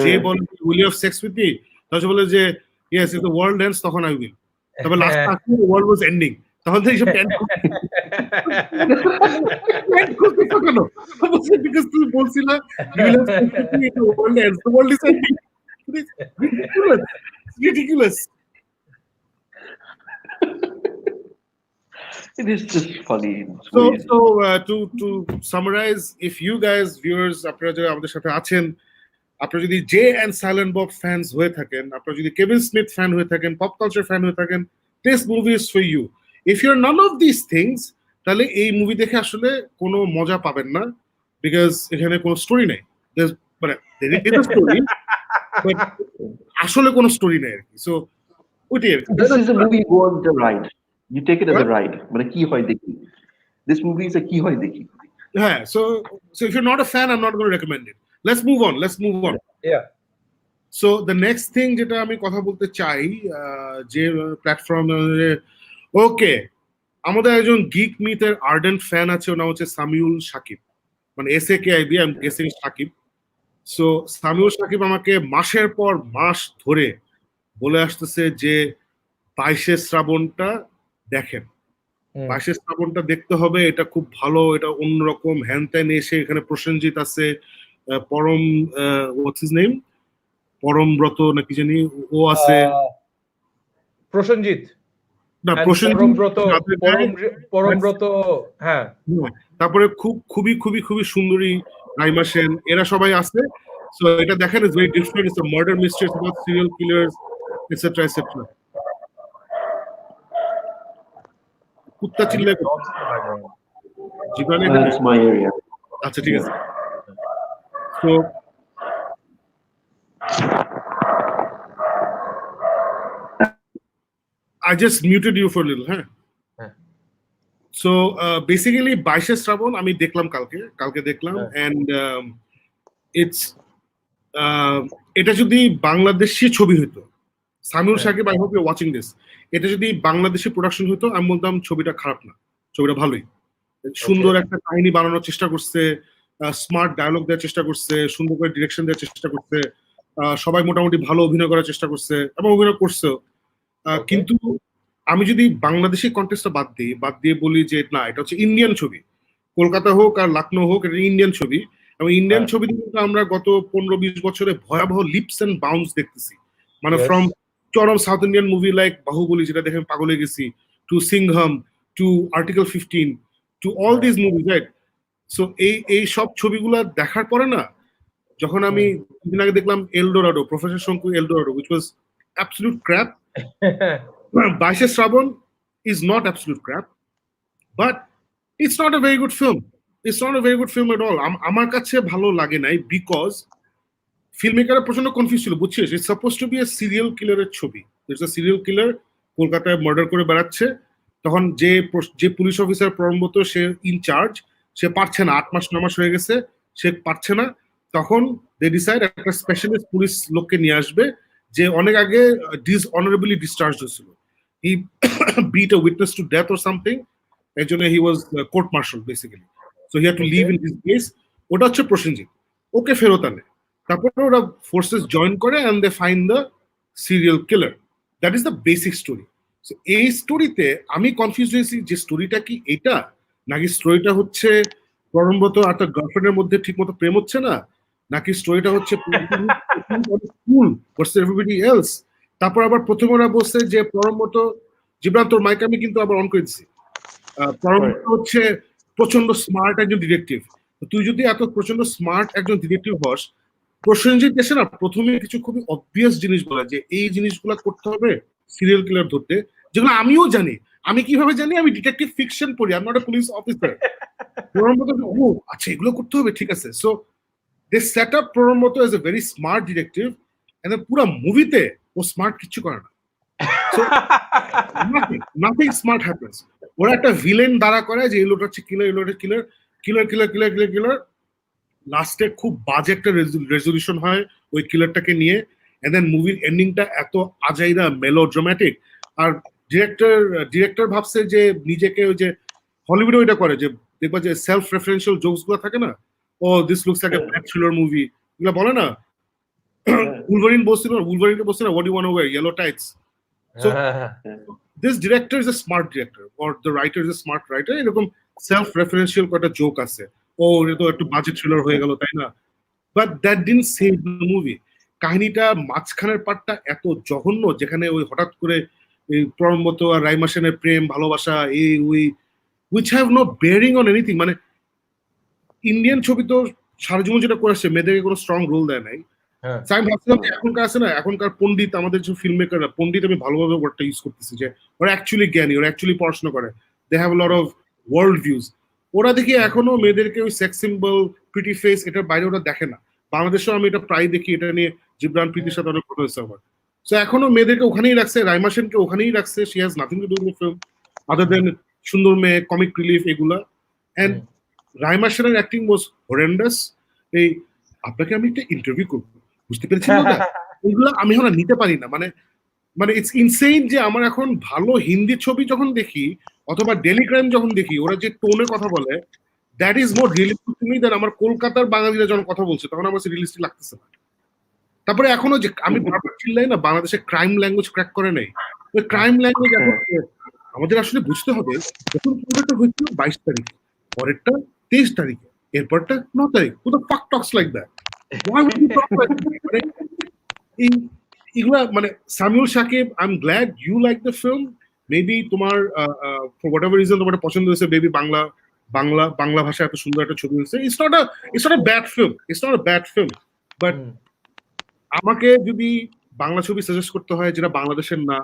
যে বলে will you have sex with me, তাহলে বলে যে yes if the world ends তখন আই উইল, তবে লাস্ট আসলে দ্য ওয়ার্ল্ড ওয়াজ এন্ডিং, তখন থেকে সব প্যান্ট কেন বিকজ তুমি বলছিলে you will have sex with me the world ends, the world is ending. Ridiculous. It is just funny. So to summarize, if you guys viewers আপনারা যারা আমাদের সাথে আছেন, আপনারা যদি Jay and Silent Bob fans হয়ে থাকেন, আপনারা যদি কেভিন স্মিথ ফ্যান হয়ে থাকেন, পপ কালচার ফ্যান হয়ে থাকেন, this movie is for you. If you're none of these things, তাহলে এই মুভি দেখে আসলে কোনো মজা পাবেন না, বিকজ এখানে কোনো স্টোরি নাই। মানে স্টোরি আসলে কোনো স্টোরি নাই আর কি। সো ওইটাই আর কি। This is a movie you go on the ride. You take it as a ride. মানে কি হয় দেখি। This movie is a কি হয় দেখি। Yeah. So if you're not a fan, I'm not going to recommend it. Let's move on. Yeah. So the next thing যেটা আমি কথা বলতে চাই, যে প্ল্যাটফর্ম, ওকে আমাদের একজন গিক মিথের আর্ডেন্ট ফ্যান আছে, ওর নাম হচ্ছে সামিউল সাকিব, মানে SAKIB, I'm guessing Sakib. So Samiul Sakib আমাকে মাসের পর মাস ধরে বলে আসতেছে যে বাইশে শ্রাবণটা দেখেন, বাইশে শ্রাবণটা দেখতে হবে, এটা খুব ভালো, এটা অন্যরকম, হ্যান ত্যান। এসে এখানে প্রসেনজিৎ আছে, পরম হোয়াটস হিজ নেম, পরমব্রত না কি জানি ও আছে, প্রসেনজিৎ না and প্রসেনজিৎ পরমব্রত হ্যাঁ তারপরে খুবই খুবই খুবই সুন্দরী রাইমা সেন, এরা সবাই আছে। সো এটা দেখেন is very different, it's a murder mystery, it's about serial killers etcetera etcetera. কুত্তা চিল্লায় জীবনে That's my area. আচ্ছা ঠিক আছে। তো I just muted you for a little, হ্যাঁ। সো বেসিক্যালি 22 শ্রাবণ আমি দেখলাম কালকে দেখলাম, এন্ড ইটস এটা যদি বাংলাদেশি ছবি হতো, Samiul Sakib, I hope you watching this, এটা যদি বাংলাদেশি প্রোডাকশন হতো আমি বলতাম ছবিটা খারাপ না, ছবিটা ভালোই, সুন্দর একটা কাহিনী বানানোর চেষ্টা করছে, স্মার্ট ডায়লগ দেওয়ার চেষ্টা করছে, সুন্দর করে ডিরেকশন দেওয়ার চেষ্টা করছে, সবাই মোটামুটি ভালো অভিনয় করার চেষ্টা করছে এবং অভিনয় করছেও। কিন্তু আমি যদি বাংলাদেশি কন্টেস্টটা বাদ দিয়ে বলি যে না এটা হচ্ছে ইন্ডিয়ান ছবি, কলকাতা হোক আর লখনৌ হোক, এটা ইন্ডিয়ান ছবি, এবং ইন্ডিয়ান ছবিতে কিন্তু আমরা গত 15-20 বছরে ভয়াবহ লিপস এন্ড বাউন্স দেখতেছি, মানে ফ্রম চরম South Indian movie like Baahubali, যেটা দেখে পাগল হয়ে গেছি, to Singham, to article 15, to all this movies, right? So এই সব ছবিগুলা দেখার পরে না, যখন আমি দিন আগে দেখলাম El Dorado, professor Shonku El Dorado, which was absolute crap. 22 Srabon is not absolute crap, but it's not a very good film. It's not a very good film at all. আমার কাছে ভালো লাগে নাই, বিকজ ফিল্মমেকাররা প্রচন্ড কনফিউজ ছিল, বুঝছিস? It's suppose to be a serial কিলারের ছবি, ইটস আ সিরিয়াল কিলার কলকাতায় মার্ডার করে বেড়াচ্ছে, তখন যে পুলিশ অফিসার পরমব্রত, সে ইনচার্জ, সে পারছে না, 8 মাস 9 মাস হয়ে গেছে, সে পারছে না, তখন দে ডিসাইড একটা স্পেশালিস্ট পুলিশ লোককে নিয়ে আসবে, যে অনেক আগে ডিসঅনারেবলি ডিসচার্জ হয়েছিল, he beat a witness to death or something, এর জন্য he was court martial basically, so he had to live in this place. ওটা হচ্ছে প্রসেনজিৎ, ওকে ফেরত আনে, তারপরে ওরা ফোর্সেস জয়েন করে and they find the serial killer, that is the basic story. এই স্টোরিতে আমি কনফিউজ হয়েছি যে স্টোরিটা কি এটা, নাকি স্টোরিটা হচ্ছে পরমব্রত আর তার গার্লফ্রেন্ডের মধ্যে ঠিক মতো প্রেম হচ্ছে না, নাকি স্টোরিটা হচ্ছে এভরিবডি এলস। তারপর আবার প্রথমে ওরা বলছে যে পরমব্রত, জীবন তোর মাইক আমি কিন্তু আবার অন করে দিচ্ছি, পরমব্রত হচ্ছে প্রচন্ড স্মার্ট একজন ডিটেকটিভ, তুই যদি এত প্রচন্ড স্মার্ট একজন ডিটেকটিভ হস, প্রসেনজিৎ এসে না প্রথমে কিছু খুবই অবভিয়াস জিনিস বলে যে এই জিনিসগুলো করতে হবে সিরিয়াল কিলার ধরতে, যেগুলো আমিও জানি। আমি কিভাবে জানি? আমি ডিটেকটিভ ফিকশন পড়ি, আমি not a police officer. Parambrata, ও আচ্ছা এগুলো করতে হবে, ঠিক আছে। So they set up Parambrata as a very smart detective, and পুরো মুভিতে ও স্মার্ট কিছু করে না। So nothing smart happens. ওরা একটা ভিলেন দাঁড়া করে যে এই লোকটা হচ্ছে কিলার, এই লোকটা কিলার, কিলার কিলার কিলার কিলার কিলার, লাস্টে খুব বাজে একটা রেজলিউশন হয় ওই কিলারটাকে নিয়ে, এন্ড দেন মুভির এন্ডিংটা এত আজাইরা মেলোড্রামাটিক। আর ডিরেক্টর ভাবছে যে নিজেকে, ওই যে হলিউডে ওইটা করে যে দেখবা যে সেলফ রেফারেন্সিয়াল জোকস গুলো থাকে না, oh this looks like a black thriller movie, এগুলো বলে না। উলভারিনকে বলছিল what you want to wear, yellow tights. So this director is a smart director, or the writer is a smart writer, এরকম self referential কয়েকটা joke আছে, ও এটা তো একটু বাজেট থ্রিলার হয়ে গেল, তাই না? But that didn't save the movie. কাহিনীটা মাঝখানের পার্টটা এত জঘন্য, যেখানে ওই হঠাৎ করে এই পরমব্রত আর রাইমা সেনের প্রেম ভালোবাসা, এই ওই which have no bearing on anything. মানে ইন্ডিয়ান ছবি তো সারা জীবন যেটা করে আসছে, মেয়েদেরকে কোনো স্ট্রং রোল দেয় নাই। আমি ভাবছিলাম যে এখনকার আছে না, এখনকার পন্ডিত, আমাদের যে ফিল্ম মেকাররা, পন্ডিত আমি ভালোভাবে ওয়ার্ডটা ইউজ করতেছি, যে ওরা অ্যাকচুয়ালি জ্ঞানী, ওরা অ্যাকচুয়ালি পড়াশোনা করে, they have lot of world views. ওরা দেখি এখনো মেয়েদেরকে ওই সেক্স সিম্বল, প্রিটি ফেস, এটার বাইরে ওরা দেখে না। বাংলাদেশেও আমি এটা প্রায় দেখি, এটা নিয়ে জিবরান প্রীতির সাথে অনেক কথা হয়েছে আমার। সো এখনো মেয়েদেরকে ওখানেই রাখছে, রাইমা সেনকে ওখানেই রাখছে, she has nothing to do in the film other than সুন্দর মেয়ে, কমিক রিলিফ, এগুলা। এন্ড রাইমা সেনের অ্যাক্টিং ওয়াজ হরেন্ডাস। এই আপনাকে আমি একটা ইন্টারভিউ করবো, বুঝতে পেরেছেন? এগুলো আমি এখন নিতে পারি না। মানে ইটস ইনসেইন যে আমার এখন ভালো হিন্দি ছবি যখন দেখি, অথবা ডেলি ক্রাইম যখন দেখি, ওরা যে টোনে কথা বলে, that is more realistic to me than আমার কলকাতার বাঙালিরা যখন কথা বলছে, তখন আমার রিয়েলিস্টিক লাগতেছে না। তারপরে এখনো যে আমি বারবার চিল্লাই না, বাংলাদেশে ক্রাইম ল্যাঙ্গুয়েজ ক্র্যাক করে নেই। ওই ক্রাইম ল্যাঙ্গুয়েজ আমাদের আসলে বুঝতে হবে, যখন পুরোটা হয়েছিল 22 তারিখে, পরেরটা 23 তারিখে, এরপরটা 9 তারিখ, who the fuck talks like that? Why would you talk like that? এগুলা মানে Samiul Shakib, I am glad you like the film. Maybe তোমার ফর হোয়াট এভার রিজন তোমার পছন্দ হয়েছে, মেবি বাংলা ভাষায় এত সুন্দর একটা ছবি হয়েছে। It's not a bad film, it's not a bad film, but আমাকে যদি বাংলা ছবি সাজেস্ট করতে হয় যেটা বাংলাদেশের না,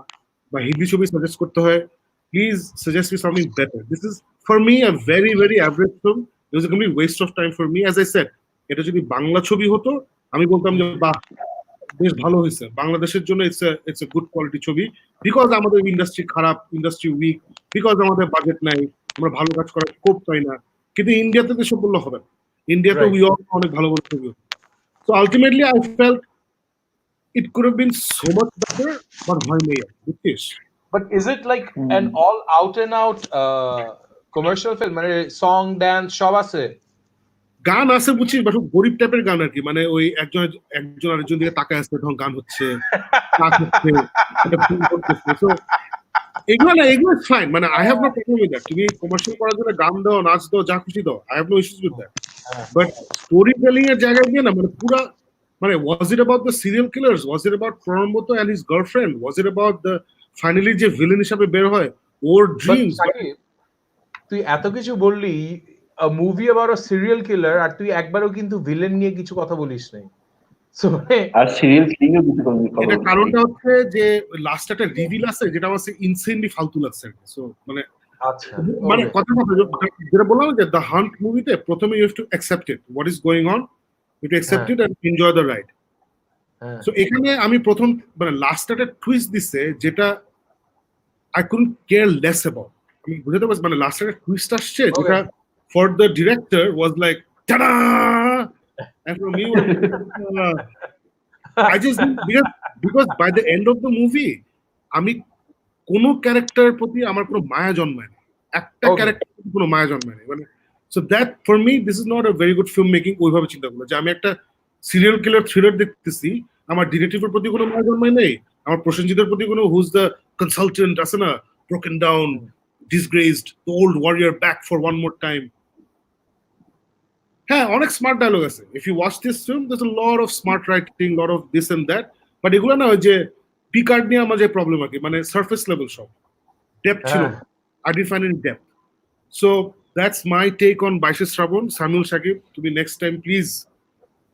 বা হিন্দি ছবি সাজেস্ট করতে হয়, please suggest me something better. This is for me a very very average film. It was a complete West of time for me. As I said, এটা যদি বাংলা ছবি হতো আমি বলতাম যে বাহ, বেশ ভালো হয়েছে, বাংলাদেশের জন্য ইটস এ গুড কোয়ালিটি ছবি। বিকজ আমাদের ইন্ডাস্ট্রি খারাপ, ইন্ডাস্ট্রি উইক, বিকজ আমাদের বাজেট নাই, আমরা ভালো কাজ করার স্কোপ পাই না। কিন্তু ইন্ডিয়াতে তো সব বললে হবে না, ইন্ডিয়াতে উই অল অনেক ভালো ভালো ছবি। So ultimately I felt it could have been so much better, but why me? But is it like an all out and out commercial film? মানে song dance সব আছে? গান আছে বুঝছিস, বাট গরিব টাইপের গান আর কি, মানে ওই একজন আরেকজন দিকে তাকায় আসছে, তখন গান হচ্ছে, এগুলো ফাইন, মানে I have no problem with that. তুমি কমার্শিয়াল করার জন্য গান দাও, নাচ দাও, যা খুশি দাও, I have no issues with that. But storytelling এর জায়গায় গিয়ে না, মানে পুরা, মানে was it about the serial killers, was it about প্রণম্বত and his girlfriend, was it about the finally যে ভিলেন হিসেবে বের হয় ওর ড্রিমস? তুই এত কিছু বললি, a movie about a serial killer, আর তুই একবারও কিন্তু ভিলেন নিয়ে কিছু কথা বলিস নাই। সো আর সিরিয়াল কিলিংও কিছু করবি। এটা কারণটা হচ্ছে যে লাস্ট একটা রিভিল আছে যেটা আমার ইনসেনলি ফালতু লাগছে। সো মানে আচ্ছা, মানে কথা যেটা বললাম যে দ্য হান্ট মুভিতে প্রথমে you have to accept it, what is going on, you to accept it and enjoy the ride. So এখানে আমি প্রথম মানে লাস্ট একটা টুইস্ট দিছে যেটা I couldn't care less about. আমি বুঝতে পারছি, মানে লাস্ট একটা টুইস্ট আসছে যেটা for the director was like tada, and for me I just because by the end of the movie আমি কোন ক্যারেক্টারের প্রতি আমার কোনো মায়া জন্মায় না, একটা ক্যারেক্টার কোনো মায়া জন্মায় না, মানে so that for me this is not a very good film making. ওইভাবে চিন্তা করলো যে আমি একটা সিরিয়াল কিলার থ্রিলার দেখতেছি, আমার ডিটেকটিভের প্রতি কোনো মায়া জন্মায় নেই, আমার প্রসেনজিতের প্রতি কোনো হুজ দ্য কনসালটেন্ট আছে না, broken down, disgraced, the old warrior back for one more time. হ্যাঁ, অনেক স্মার্ট ডায়লগ আছে। If you watch this film there's a lot of smart writing, lot of this and that, but এগুলো না ওই যে Piccard নিয়ে আমার যে প্রবলেম আর কি, মানে সারফেস লেভেল সব, ডেপথ ছিল না, I define in depth. So that's my take on Baishe Srabon. Samiul Shakib, তুমি নেক্সট টাইম প্লিজ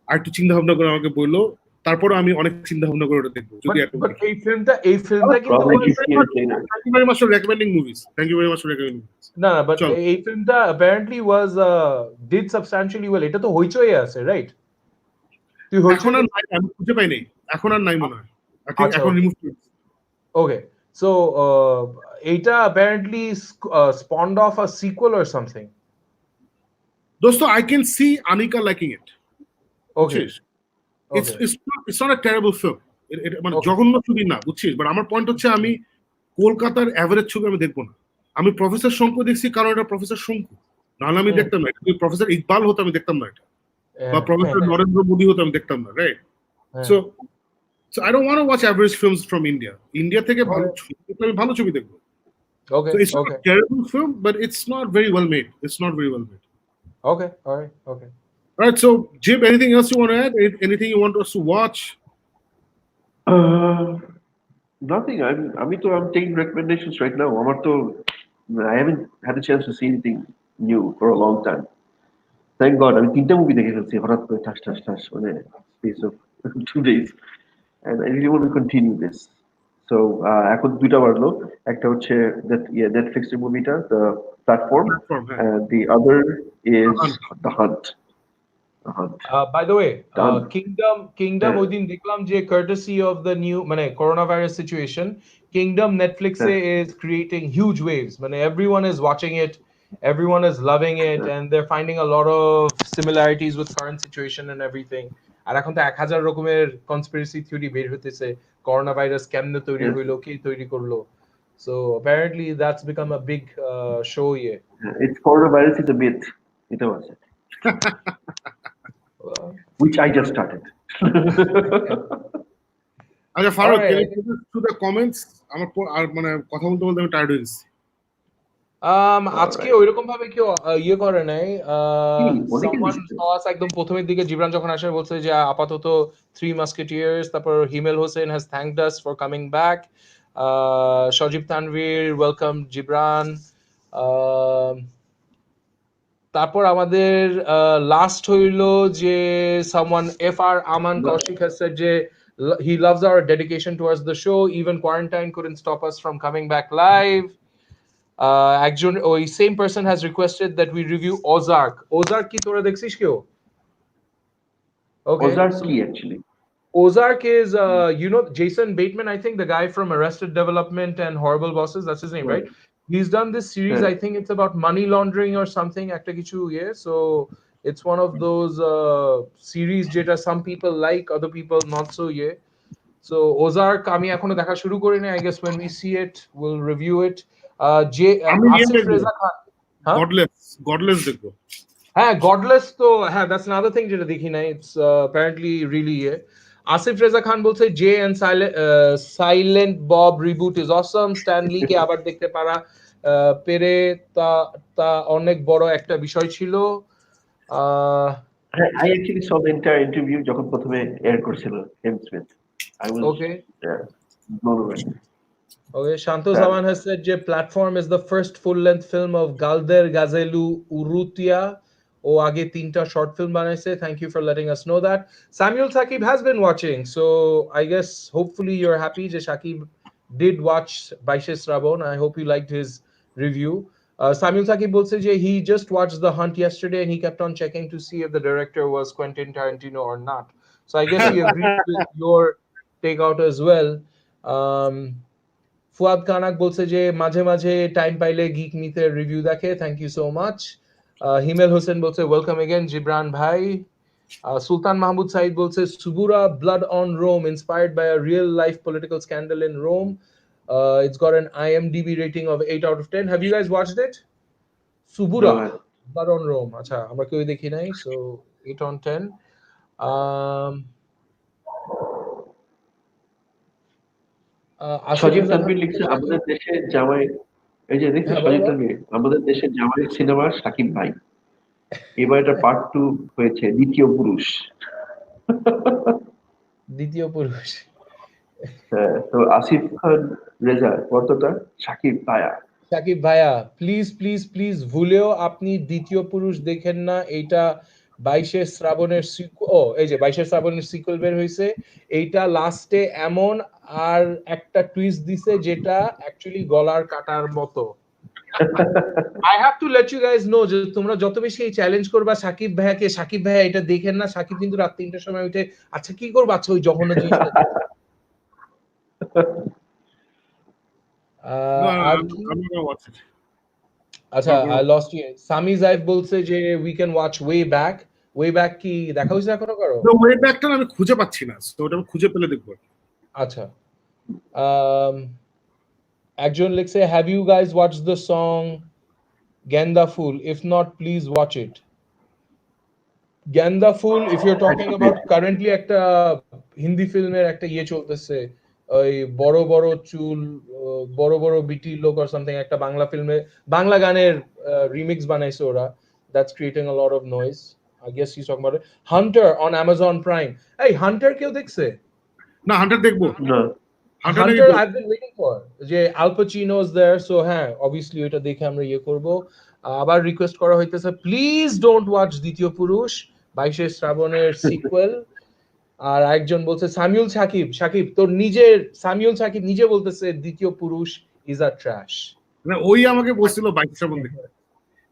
আর একটু চিন্তা ভাবনা করে আমাকে বললো, তারপরে আমি অনেক চিন্তা ভাবনা করে ওটা দেখবো। যদি এই ফিল্মটা কিন্তু thank you very much for recommending movies, thank you very much for recommending movies. না, বাট এই ফিল্মটা apparently was did substantially well. এটা তো হইচই আছে, রাইট? তুই এখন আর নাই, আমি খুঁজে পাই নাই, এখন আর নাই মনে হয়, এখন রিমুভ করেছি। ওকে, সো এটা apparently spawned off a sequel or something. দোস্ত, I can see Anika liking it. Okay. It's not a terrible film. মানে জঘন্য ছবি না, বুঝছিস? বাট আমার পয়েন্ট হচ্ছে আমি কলকাতার এভারেজ ছবি আমি দেখবো না। আমি প্রফেসর শঙ্কু দেখছি কারণ এটা প্রফেসর শঙ্কু, নাহলে আমি দেখতাম না। যদি প্রফেসর ইকবাল হতো আমি দেখতাম না এটা, বা প্রফেসর নরেন্দ্র মোদী হতো আমি দেখতাম না, right? So I don't want to watch average films from India. India থেকে আমি ভালো ছবি দেখবো। Okay. So it's not a terrible film, but it's not very well made. It's not very well made. Okay, all right, okay. All right, so Jim, anything else you want to add? Anything you want us to watch? Nothing. I'm taking recommendations right now. I haven't had a chance to see anything new for a long time. Thank God. আমি 3টা movie দেখে ফেলছি হঠাৎ করে ঠাস মানে space of 2 days, and I really want to continue this. So এখন 2টা বাজলো, একটা হচ্ছে Netflix এর মুভিটা The Platform, and the other is The Hunt. By the way, Kingdom ওই দিন দেখলাম যে courtesy of the new মানে coronavirus situation, Kingdom Netflix is creating huge waves. মানে everyone is watching it, everyone is loving it, and they're finding a lot of similarities with current situation and everything. আর এখন তো 1000 রকমের conspiracy theory বের হতেছে, coronavirus কেমনে তৈরি হইলো, কে তৈরি করলো। So apparently that's become a big show here. It's coronavirus is a myth. এটা আছে। Which I just started. আচ্ছা Faruk, can you put to the comments? আমার আর মানে কথা বলতে আমি টায়ার্ড হয়ে গেছি। আজকে ওইরকম ভাবে কেউ ইয়ে করে নাই অনেকে someone লিখেছে। saw us একদম প্রথমের দিকে জিবরান যখন আসে বলছে যে আপাতত থ্রি মাস্কেটিয়ার্স, তারপর Himel Hossain has thanked us for coming back, Sajib Tanvir welcome Jibran, তারপর আমাদের লাস্ট হইলো যে someone FR Aman Kaushik has said যে he loves our dedication towards the show, even quarantine couldn't stop us from coming back live. একজন ওই same person has requested that we review Ozark কি তোরা দেখছিস কেউ? ওকে, Ozark কি actually? Ozark is you know Jason Bateman, I think the guy from Arrested Development and Horrible Bosses, that's his name, right? He's done this series, I think it's about money laundering or something একটা কিছু so it's one of those series যেটা some people like, other people not so so Ozark আমি এখনো দেখা শুরু করিনি, I guess when we see it we'll review it. আমি আসিফ রেজা খান, হ্যাঁ গডলেস দেখবো। হ্যাঁ গডলেস তো হ্যাঁ দ্যাটস another thing যেটা দেখি নাই, it's apparently really Asif Reza Khan বলছে Jay and Silent Bob reboot is awesome, Stanley কে আবার দেখতে পারা পেরে তা তা অনেক বড় একটা বিষয় ছিল। I actually saw the entire interview যখন প্রথমে এয়ার করছিল হেম Smith. I was Okay. blown away. Okay, Shanto Zaman has said যে Platform is the first full-length film of Galder Gazelu Urrutia. ও আগে তিনটা short film বানাইছে. Thank you for letting us know that. Samuel Sakib has been watching, so I guess hopefully you're happy যে Shakib did watch Baishe Srabon. I hope you liked his review. Samuel Sakib বলছে যে he just watched The Hunt yesterday and he kept on checking to see if the director was Quentin Tarantino or not. So I guess he agreed with your takeout as well. Fuad Kanak বলছে যে মাঝে মাঝে time পাইলে geek মিথের review দেখে, thank you so much. Himel Hossain বলছে welcome again Jibran ভাই। সুলতান মাহমুদ সাইদ বলছে Suburra blood on Rome inspired by a real life political scandal in Rome, it's got an IMDb rating of 8 out of 10. Have you guys watched it? Suburra blood on Rome, আচ্ছা আমরা কেউ দেখি নাই, so 8 on 10. সজীব তানভীর লিখছে আমাদের দেশে জামাই, এই যে দেখছি সজীব তানভীর, আমাদের দেশে জামাই সিনেমা শাকিব ভাই, এবার এটা পার্ট 2 হয়েছে, দ্বিতীয় পুরুষ। দ্বিতীয় পুরুষ, হ্যাঁ, তো আসিফ খান রেজা কতটা শাকিব ভাইয়া, সাকিব ভাইয়া প্লিজ প্লিজ প্লিজ ভুলেও আপনি দ্বিতীয় পুরুষ দেখেন না, এইটা 22 শ্রাবণের এই যে 22 শ্রাবণের সিকুয়েল বের হইছে, এইটা লাস্টে এমন আর একটা টুইস্ট দিছে যেটা অ্যাকচুয়ালি গলার কাটার মতো। I have to let you guys know যে তোমরা যত বেশি চ্যালেঞ্জ করবা সাকিব ভাইয়াকে, সাকিব ভাইয়া এটা দেখেন না, সাকিব কিন্তু রাত 3টার সময় উঠে আচ্ছা কি করব, আচ্ছা ওই জঘন্য জিনিসটা I'm gonna watch it. আচ্ছা I lost you. সামি জাইফ বলছে যে we can watch way back. way back কি দেখা হইছে এখনো কারো? The way back টা আমি খুঁজে পাচ্ছি না, তো ওটা আমি খুঁজে পেলে দেখব। আচ্ছা একজন লিখছে have you guys watched the song Genda Fool? If not, please watch it. Genda Fool, if you're talking about currently একটা হিন্দি ফিল্মের একটা ইয়ে চলতেছে, ওই বড় বড় চুল বড় বড় বিটি লোক or something, একটা বাংলা ফিল্মে বাংলা গানের রিমিক্স বানাইছে ওরা, that's creating a lot of noise. I guess he's talking about it. Hunter on Amazon Prime. Hey, Hunter কেউ দেখছে? না, হান্টার দেখবো না Hunter I've been waiting for. যে Al Pacino is there, so হ্যাঁ obviously এটা দেখে আমরা ইয়ে করব। আবার রিকোয়েস্ট করা হইতেছে প্লিজ ডোন্ট ওয়াচ দ্বিতীয় পুরুষ, 22 শ্রাবণের সিকুয়েল। আর একজন বলছে সামিউল সাকিব তোর নিজের সামিউল সাকিব নিজে বলতেছে দ্বিতীয় পুরুষ ইজ আ ট্র্যাশ। না ওই আমাকে বলছিল 22 শ্রাবণ দেখতে।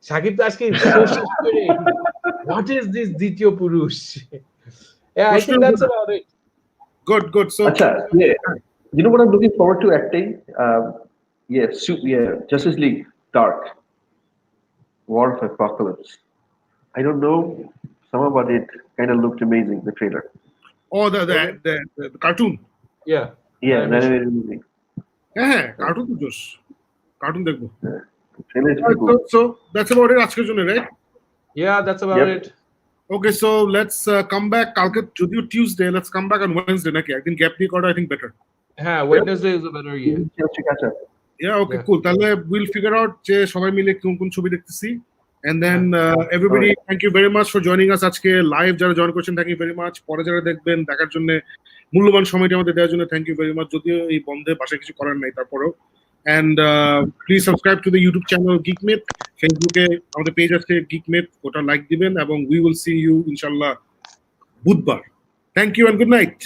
সাকিব তো আজকে হোয়াট ইজ দিস দ্বিতীয় পুরুষ? Yeah, I think that's about it. Good. So আচ্ছা, you know what I'm looking forward to acting? Justice League Dark, War of Apocalypse. I don't know, some about it kind of looked amazing, the trailer. Oh, the cartoon. Yeah, that is amazing. হ্যাঁ cartoon তো জোশ, cartoon দেখবো। Trailer is pretty cool. So that's about it আজকের জন্য, right? Yeah, that's about it. Okay, so let's come back কালকে যদিও Tuesday, let's come back on Wednesday নাকি একদিন গ্যাপ দিয়ে করা I think better. হ্যাঁ, Wednesday is a better year. Catch up. Okay, cool. তাহলে we'll figure out যে সবাই মিলে কোন ছবি দেখতেছি. And then everybody, thank you very much for joining us আজকে লাইভ যারা জয়েন করেছেন, thank you very much. পরে যারা দেখবেন দেখার জন্য মূল্যবান সময়টা আমাদের দেওয়ার জন্য thank you very much. যদিও এই বন্ধে বাসায় কিছু করার নাই তারপরেও. And please subscribe to the YouTube channel Geek Myth. ফেসবুকে আমাদের পেজ আছে Geek Myth, ওটা লাইক দিবেন এবং we will see you ইনশাআল্লাহ বুধবার. Thank you and good night.